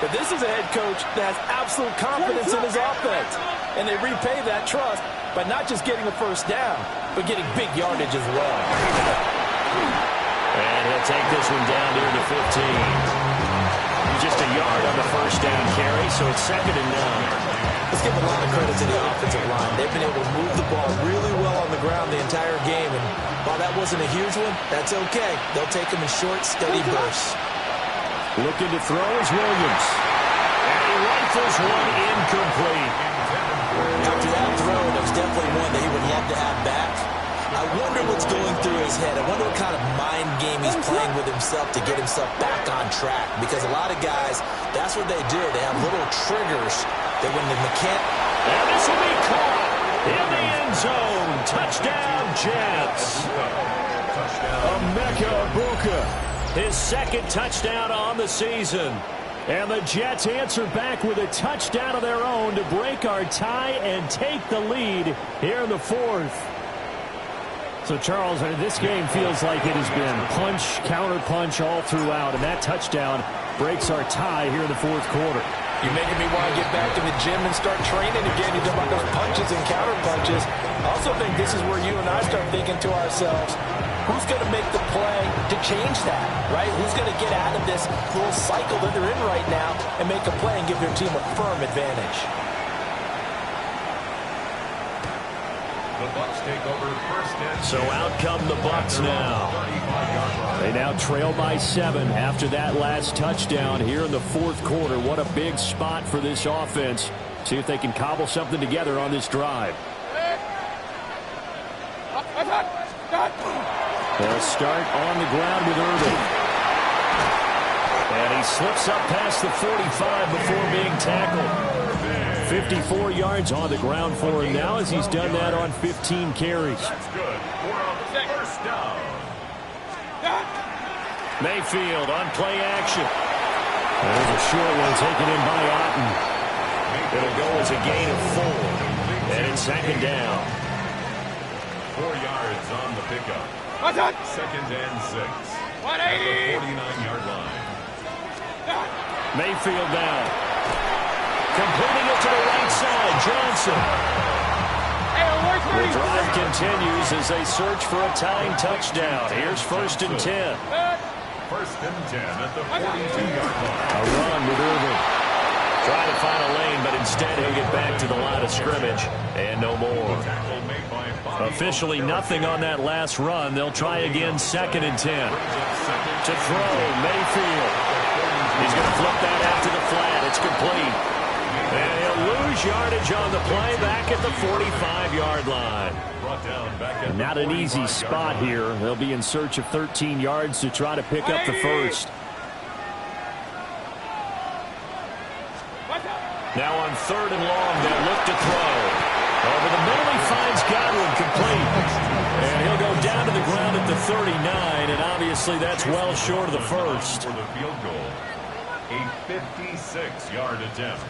But this is a head coach that has absolute confidence in his offense. And they repay that trust by not just getting a first down, but getting big yardage as well. And he'll take this one down near the 15. Just a yard on the first down carry, so it's 2nd and 9. Let's give a lot of credit to the offensive line. They've been able to move the ball really well on the ground the entire game, and while that wasn't a huge one, that's okay. They'll take them in short, steady bursts. Looking to throw is Williams. And he rifles one incomplete. After that throw, there's definitely one that he would love to have back. I wonder what's going through his head. I wonder what kind of mind game he's playing with himself to get himself back on track. Because a lot of guys, that's what they do. They have little triggers that when the mechanic... And this will be caught in the end zone. Touchdown, Jets. Emeka Egbuka, his 2nd touchdown on the season. And the Jets answer back with a touchdown of their own to break our tie and take the lead here in the 4th. So, Charles, this game feels like it has been punch, counter-punch all throughout, and that touchdown breaks our tie here in the 4th quarter. You're making me want to get back in the gym and start training again. You talk about those punches and counter-punches. I also think this is where you and I start thinking to ourselves, who's going to make the play to change that, right? Who's going to get out of this little cycle that they're in right now and make a play and give their team a firm advantage? The Bucs take over 1st and 10. So out come the Bucs now. They now trail by 7 after that last touchdown here in the 4th quarter. What a big spot for this offense. See if they can cobble something together on this drive. They'll start on the ground with Irving. And he slips up past the 45 before being tackled. 54 yards on the ground for him now as he's done that on 15 carries. That's good for a first down. Mayfield on play action. There's a short one taken in by Otten. It'll go as a gain of 4. And it's second down. 4 yards on the pickup. Second and 6. 49-yard line. Mayfield down. Completing it to the right side. Johnson. The drive continues as they search for a tying touchdown. Here's first and 10. First and 10 at the 42-yard line. A run with Irving. Trying to find a lane, but instead he'll get back to the line of scrimmage. And no more. Officially nothing on that last run. They'll try again second and 10. To throw, Mayfield. He's going to flip that out to the flat. It's complete. And he'll lose yardage on the play back at the 45-yard line. Not an easy spot here. They'll be in search of 13 yards to try to pick up the first. Now on third and long, they'll look to throw. Over the middle, he finds Godwin complete. And he'll go down to the ground at the 39, and obviously that's well short of the first. For the field goal, a 56-yard attempt.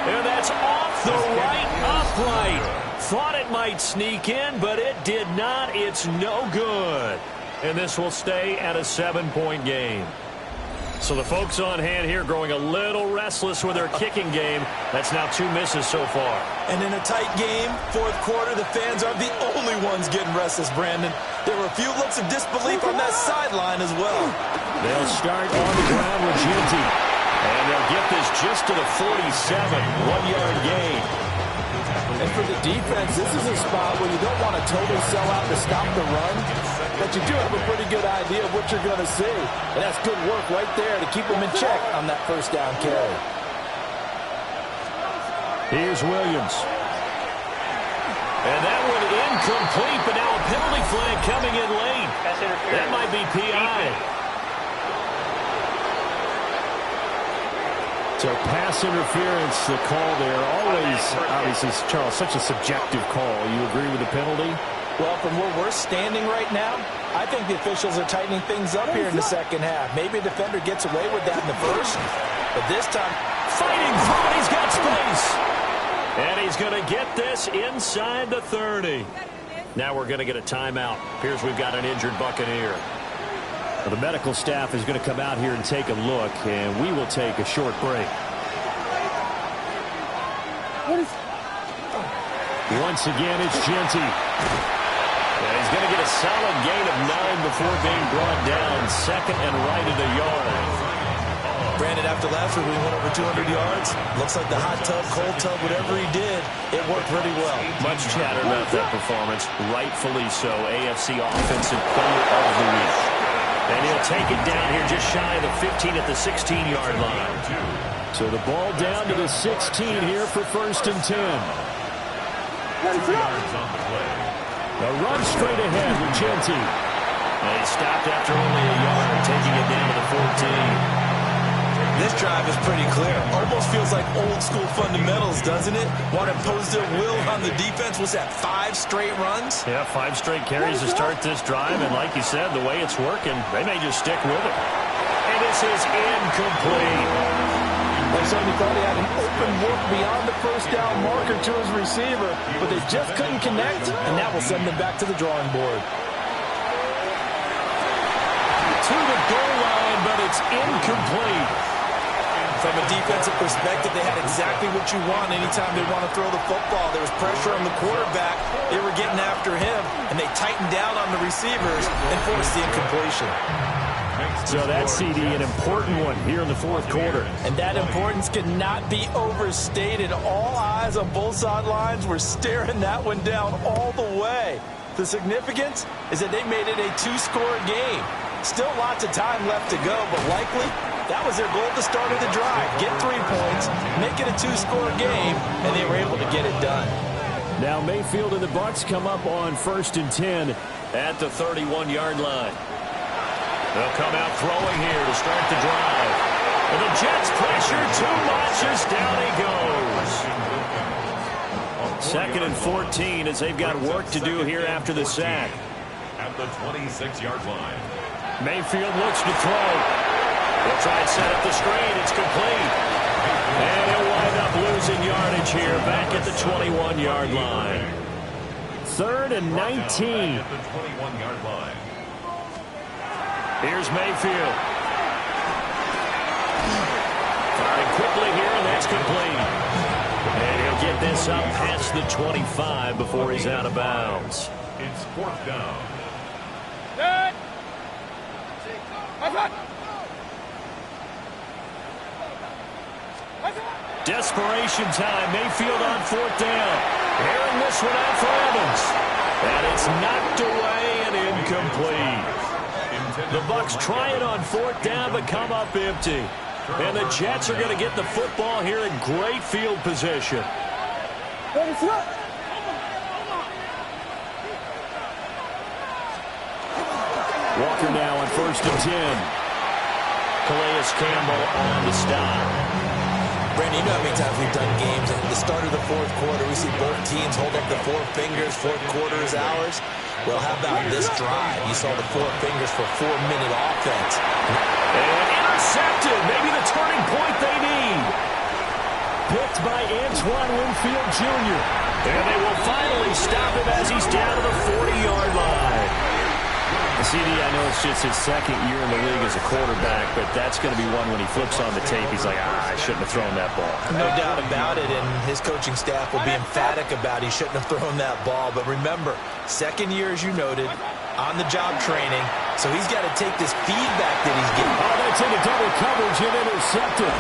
And that's off the right upright. Thought it might sneak in, but it did not. It's no good. And this will stay at a 7-point game. So the folks on hand here growing a little restless with their kicking game. That's now 2 misses so far. And in a tight game, fourth quarter, the fans are the only ones getting restless, Brandon. There were a few looks of disbelief on that sideline as well. They'll start on the ground with Ginty. And they'll get this just to the 47. 1-yard gain. And for the defense, this is a spot where you don't want to totally sell out to stop the run, but you do have a pretty good idea of what you're going to see. And that's good work right there to keep them in check on that first down carry. Here's Williams. And that one incomplete, but now a penalty flag coming in late. That might be PI. So pass interference, the call there. Always, obviously, Charles, such a subjective call. You agree with the penalty? Well, from where we're standing right now, I think the officials are tightening things up here in the second half. Maybe a defender gets away with that in the first, but this time, fighting through it, he's got space. And he's going to get this inside the 30. Now we're going to get a timeout. Appears we've got an injured Buccaneer. Well, the medical staff is going to come out here and take a look, and we will take a short break. Once again, it's Ginty. And he's going to get a solid gain of 9 before being brought down. Second and right of the yard. Brandon, after last week, we went over 200 yards. Looks like the hot tub, cold tub, whatever he did, it worked pretty well. Much chatter about that performance. Rightfully so. AFC Offensive Player of the Week. And he'll take it down here just shy of the 15 at the 16-yard line. So the ball down to the 16 here for first and 10. 2 yards on the play. A run straight ahead with Ginty. And he stopped after only a yard, taking it down to the 14. This drive is pretty clear. Almost feels like old school fundamentals, doesn't it? Want to impose their will on the defense. Was that 5 straight runs? Yeah, 5 straight carries to start this drive. And like you said, the way it's working, they may just stick with it. And this is incomplete. Like somebody thought he had an open look beyond the first down marker to his receiver, but they just couldn't connect, and that will send them back to the drawing board. To the goal line, but it's incomplete. From a defensive perspective, they had exactly what you want anytime they want to throw the football. There was pressure on the quarterback. They were getting after him, and they tightened down on the receivers and forced the incompletion. So that CD, an important one here in the fourth quarter. And that importance cannot be overstated. All eyes on both sidelines were staring that one down all the way. The significance is that they made it a 2-score game. Still lots of time left to go, but likely that was their goal at the start of the drive. Get 3 points, make it a 2-score game, and they were able to get it done. Now Mayfield and the Bucs come up on 1st and 10 at the 31-yard line. They'll come out throwing here to start the drive. And the Jets pressure too much as down he goes. 2nd and 14 as they've got work to do here after the sack. At the 26-yard line. Mayfield looks to throw. They'll try and set up the screen. It's complete. And he'll wind up losing yardage here back at the 21-yard line. 3rd and 19. At the 21-yard line. Here's Mayfield. Firing quickly here, and that's complete. And he'll get this up past the 25 before he's out of bounds. It's 4th down. Desperation time. Mayfield on 4th down. Airing this one out for Evans. And it's knocked away and incomplete. The Bucs try it on 4th down, but come up empty. And the Jets are going to get the football here in great field position. Walker now on 1st and 10. Calais Campbell on the stop. Brandon, you know how many times we've done games at the start of the 4th quarter, we see both teams hold up the 4 fingers, 4th quarter is ours. Well, how about this drive? You saw the 4 fingers for 4-minute offense. And intercepted, maybe the turning point they need. Picked by Antoine Winfield Jr. And they will finally stop him as he's down to the 40-yard line. CD, I know it's just his 2nd year in the league as a quarterback, but that's going to be one when he flips on the tape. He's like, I shouldn't have thrown that ball. No doubt about it, and his coaching staff will be emphatic about he shouldn't have thrown that ball. But remember, 2nd year, as you noted, on-the-job training, so he's got to take this feedback that he's getting. Oh, that's into double coverage and intercepted.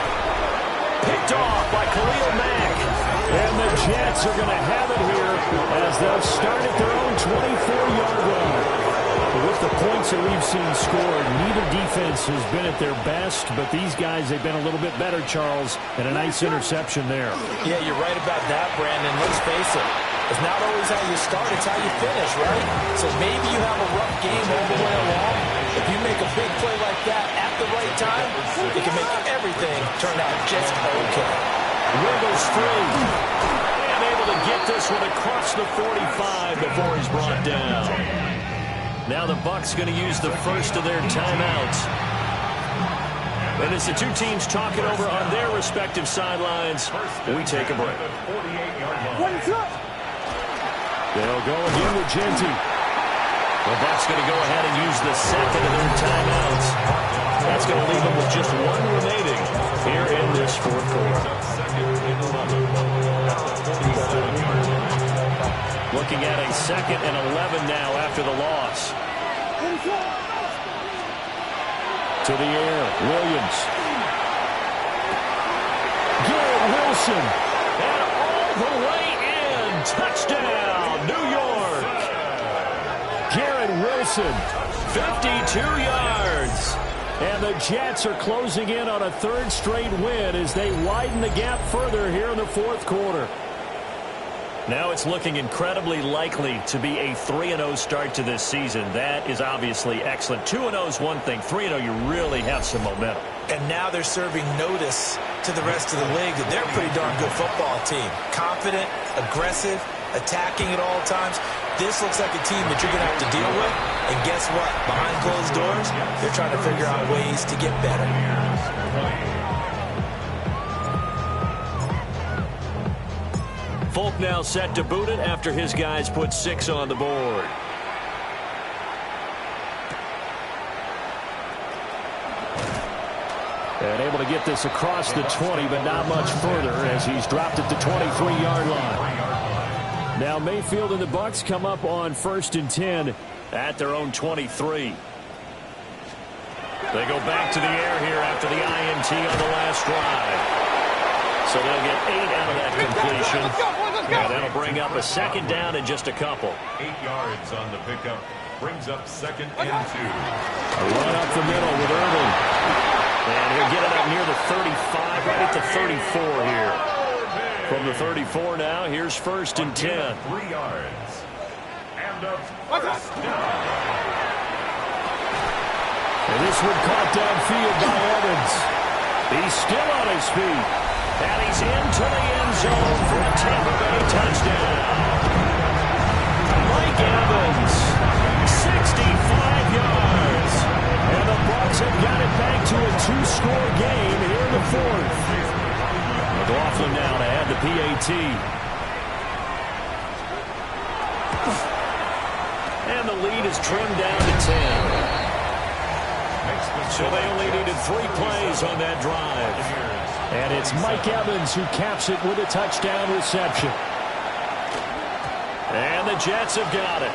Picked off by Khalil Mack. And the Jets are going to have it here as they'll start at their own 24-yard line. With the points that we've seen scored, neither defense has been at their best, but these guys, they've been a little bit better, Charles, and a nice interception there. Yeah, you're right about that, Brandon. Let's face it. It's not always how you start, it's how you finish, right? So maybe you have a rough game all the way along. If you make a big play like that at the right time, it can make everything turn out just okay. Wiggles through. And able to get this one across the 45 before he's brought down. Now the Bucs going to use the first of their timeouts. And as the two teams talk it over on their respective sidelines, we take a break. They'll go again with Genty. The Bucs going to go ahead and use the second of their timeouts. That's going to leave them with just one remaining here in this 4th quarter. Looking at a 2nd and 11 now after the loss. To the air, Williams. Garrett Wilson. And all the way in. Touchdown, New York. Garrett Wilson, 52 yards. And the Jets are closing in on a 3rd straight win as they widen the gap further here in the 4th quarter. Now it's looking incredibly likely to be a 3-0 start to this season. That is obviously excellent. 2-0 is one thing. 3-0, you really have some momentum. And now they're serving notice to the rest of the league that they're a pretty darn good football team. Confident, aggressive, attacking at all times. This looks like a team that you're going to have to deal with. And guess what? Behind closed doors, they're trying to figure out ways to get better. Folk now set to boot it after his guys put 6 on the board. And able to get this across the 20, but not much further as he's dropped at the 23-yard line. Now Mayfield and the Bucs come up on 1st and 10 at their own 23. They go back to the air here after the INT on the last drive. So they'll get 8 out of that completion. Yeah, that'll bring up a 2nd down in just a couple. 8 yards on the pickup. Brings up 2nd and 2. A run up the middle with Irving. And he'll get it up near the 35, right at the 34 here. From the 34 now, here's 1st and 10. 3 yards. And a first down. And this one caught downfield by Evans. He's still on his feet. And he's into the end zone for a Tampa Bay touchdown. Mike Evans, 65 yards. And the Bucs have got it back to a 2-score game here in the 4th. McLaughlin now to add the PAT. And the lead is trimmed down to 10. So they only needed 3 plays on that drive. And it's Mike Evans who caps it with a touchdown reception. And the Jets have got it.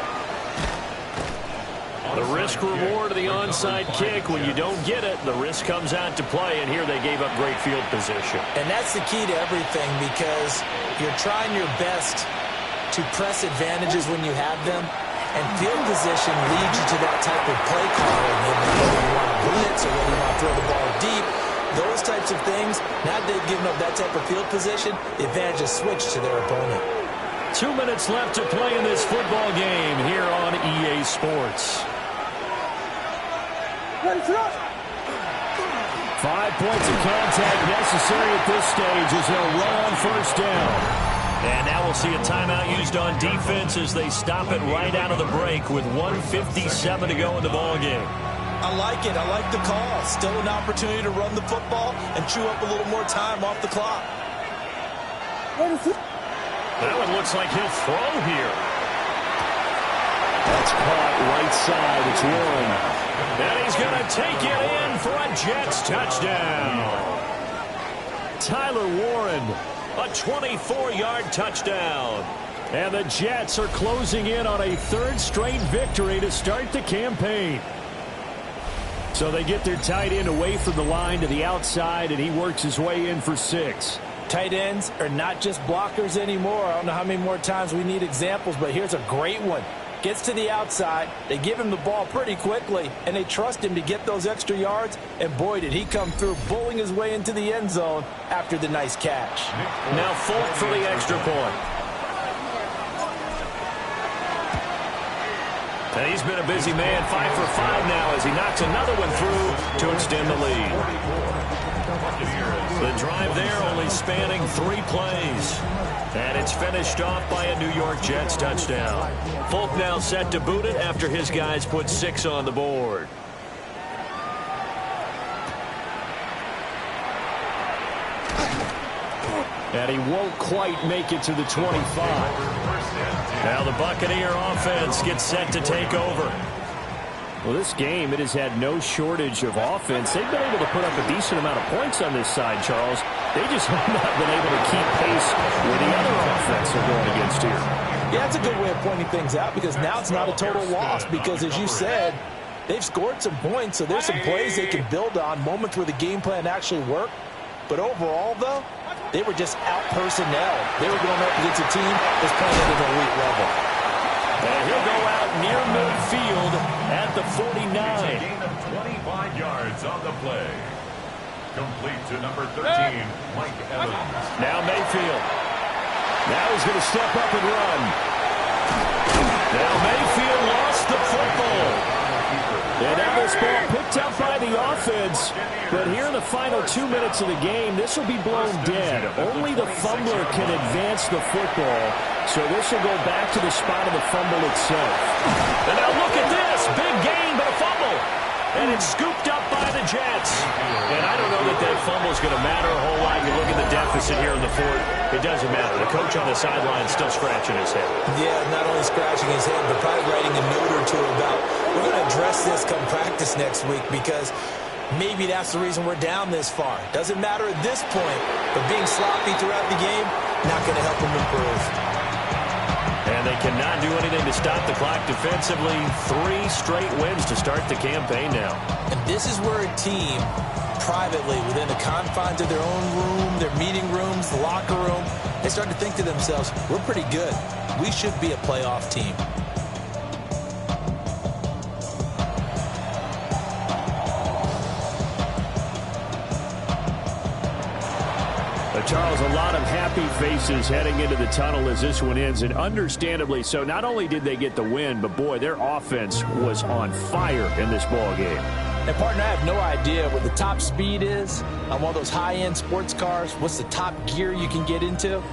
The risk-reward of the onside kick. When you don't get it, the risk comes out to play, and here they gave up great field position. And that's the key to everything, because you're trying your best to press advantages when you have them, and field position leads you to that type of play calling. Whether you want to blitz or whether you want to throw the ball deep, those types of things, now that they've given up that type of field position, the advantage is switched to their opponent. 2 minutes left to play in this football game here on EA Sports. 5 points of contact necessary at this stage as they'll run on 1st down. And now we'll see a timeout used on defense as they stop it right out of the break with 1:57 to go in the ballgame. I like it. I like the call. Still an opportunity to run the football and chew up a little more time off the clock. That one looks like he'll throw here. That's caught right side. It's Warren. And he's going to take it in for a Jets touchdown. Tyler Warren, a 24-yard touchdown. And the Jets are closing in on a 3rd straight victory to start the campaign. So they get their tight end away from the line to the outside, and he works his way in for 6. Tight ends are not just blockers anymore. I don't know how many more times we need examples, but here's a great one. Gets to the outside, they give him the ball pretty quickly, and they trust him to get those extra yards, and boy, did he come through, bowling his way into the end zone after the nice catch. Now Folk for the extra point. And he's been a busy man, 5 for 5 now as he knocks another one through to extend the lead. The drive there only spanning 3 plays. And it's finished off by a New York Jets touchdown. Folk now set to boot it after his guys put 6 on the board. And he won't quite make it to the 25. Now the Buccaneer offense gets set to take over. Well, this game, it has had no shortage of offense. They've been able to put up a decent amount of points on this side, Charles. They just have not been able to keep pace with the other offense they're going against here. Yeah, that's a good way of pointing things out, because now it's not a total loss, because as you said, they've scored some points, so there's some plays they can build on, moments where the game plan actually worked. But overall, though, they were just out-personnel. They were going up against a team that's playing at an elite level. And he'll go out near midfield at the 49. A gain of 25 yards on the play. Complete to number 13, Mike Evans. Now Mayfield. Now he's going to step up and run. Now Mayfield lost the football. And now this ball picked up by the offense. But here in the final 2 minutes of the game, this will be blown dead. Only the fumbler can advance the football. So this will go back to the spot of the fumble itself. And now look at this. Big gain, but a fumble. And it's scooped up by the Jets. And I don't know that that fumble is going to matter a whole lot. You look at the deficit here in the 4th. It doesn't matter. The coach on the sideline is still scratching his head. Yeah, not only scratching his head, but probably writing a note or two about, we're going to address this come practice next week, because maybe that's the reason we're down this far. Doesn't matter at this point, but being sloppy throughout the game, not going to help him improve. And they cannot do anything to stop the clock defensively. 3 straight wins to start the campaign now. And this is where a team, privately, within the confines of their own room, their meeting rooms, the locker room, they start to think to themselves, we're pretty good. We should be a playoff team. A Charles, a lot of happy faces heading into the tunnel as this one ends, and understandably so. Not only did they get the win, but, boy, their offense was on fire in this ball game. And, partner, I have no idea what the top speed is on one of those high-end sports cars. What's the top gear you can get into?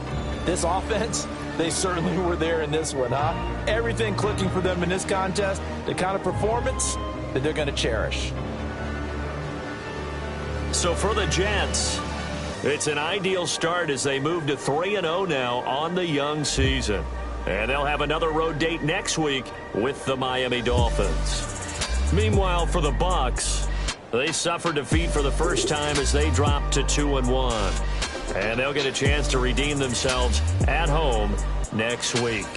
This offense, they certainly were there in this one, huh? Everything clicking for them in this contest, the kind of performance that they're going to cherish. So for the Jets, it's an ideal start as they move to 3-0 now on the young season. And they'll have another road date next week with the Miami Dolphins. Meanwhile, for the Bucs, they suffered defeat for the first time as they dropped to 2-1. And they'll get a chance to redeem themselves at home next week.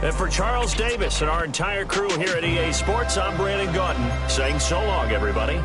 And for Charles Davis and our entire crew here at EA Sports, I'm Brandon Gaudin saying so long, everybody.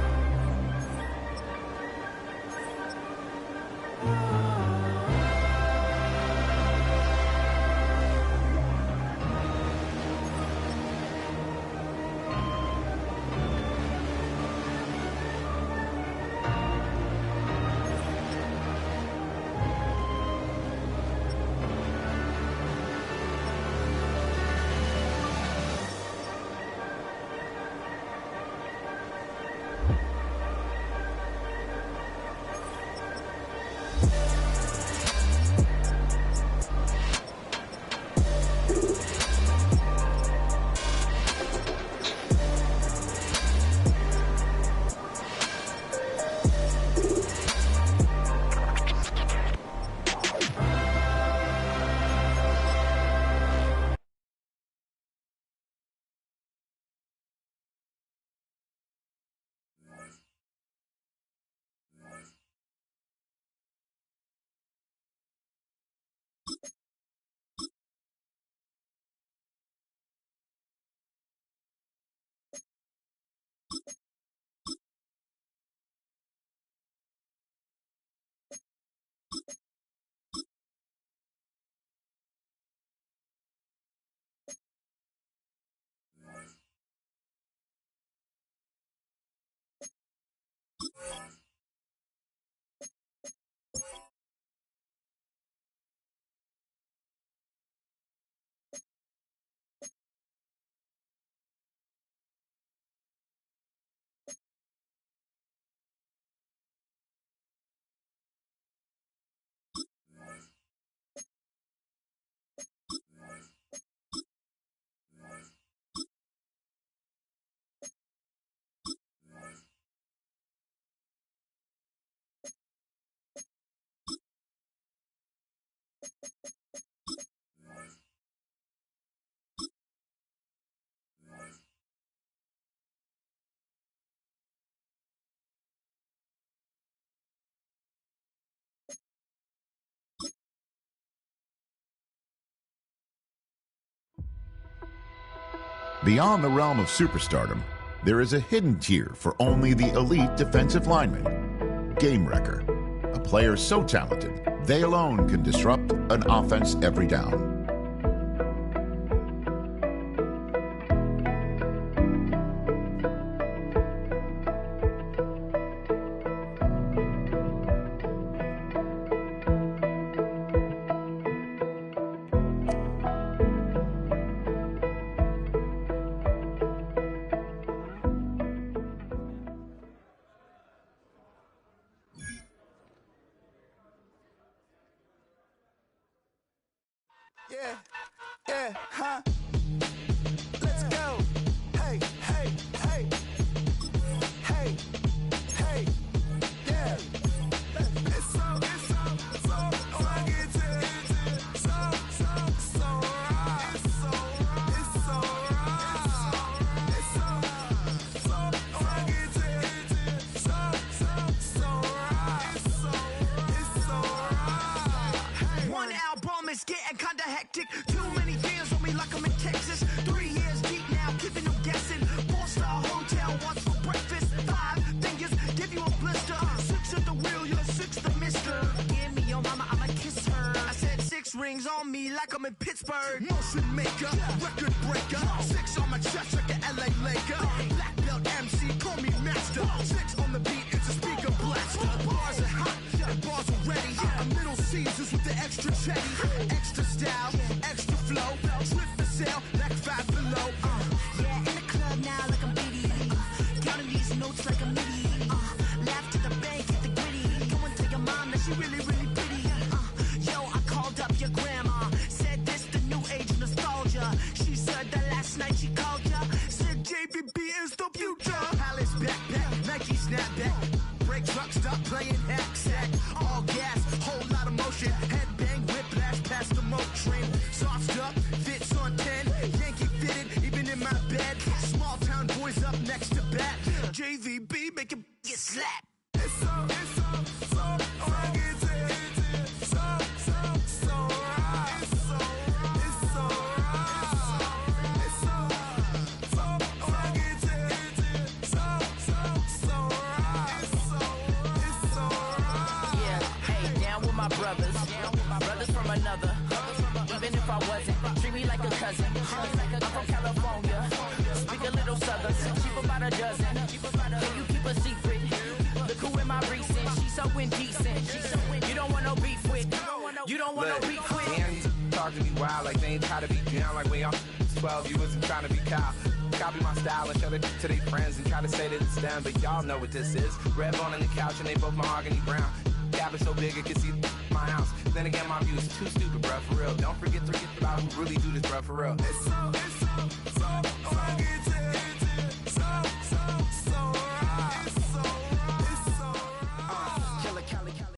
Beyond the realm of superstardom, there is a hidden tier for only the elite defensive lineman. Game Wrecker, a player so talented, they alone can disrupt an offense every down. Yeah, huh? Let's go. Hey, hey, hey. Hey, hey, yeah. It's so rugged. So raw. It's so rugged. It's so raw. One album is getting kinda hectic. Too many fans on me like I'm in Texas. 3 years deep now, keeping them guessing. 4-star hotel, what's for breakfast? 5 fingers, give you a blister. 6 at the wheel, you're 6 the mister. Give me your mama, I'ma kiss her. I said 6 rings on me like I'm in Pittsburgh. Motion maker, record breaker. 6 on my chest like an LA Laker. Black belt MC, call me master. 6 on the beat, it's a speaker blaster. Bars are hot. Caesars with the extra chatty, extra style, extra flow, trip for sale, like 5 below. Yeah, in the club now like I'm Diddy, counting these notes like I'm Nitty. Laugh to the bank, hit the gritty. Go and tell your mom that she really, really pretty. Yo, I called up your grandma, said this the new age of nostalgia. She said that last night she called ya, said JVB is the future. Palace backpack, Nike snapback, break truck, stop playing hack sack. All gas, whole lot of motion, headbang, whiplash past the moat train. Soft stuff, fits on 10, Yankee fitted, even in my bed. Small town boys up next to bat, JVB make it get slapped. It's so rugged, so right. It's so right. It's so rugged, it's so right. It's so right. Yeah, hey, down with my brothers from another. Even if I wasn't, treat me like a cousin. I'm from California, speak a little southern. Cheap about a dozen. Can you keep a secret? Look who in my recent. She's so indecent. You don't want no beef with. You don't want no beef with. Damn, you talk to me wild like they ain't try to be down. Like when y'all 12, you wasn't trying to be Kyle. Copy my style and show it to their friends and try to say that it's them, but y'all know what this is. Red bone on the couch and they both mahogany brown. Cabin so big it can see my house. Then again, my view's too stupid, bruh, for real. Don't forget about who really do this, bruh, for real. It's so rugged.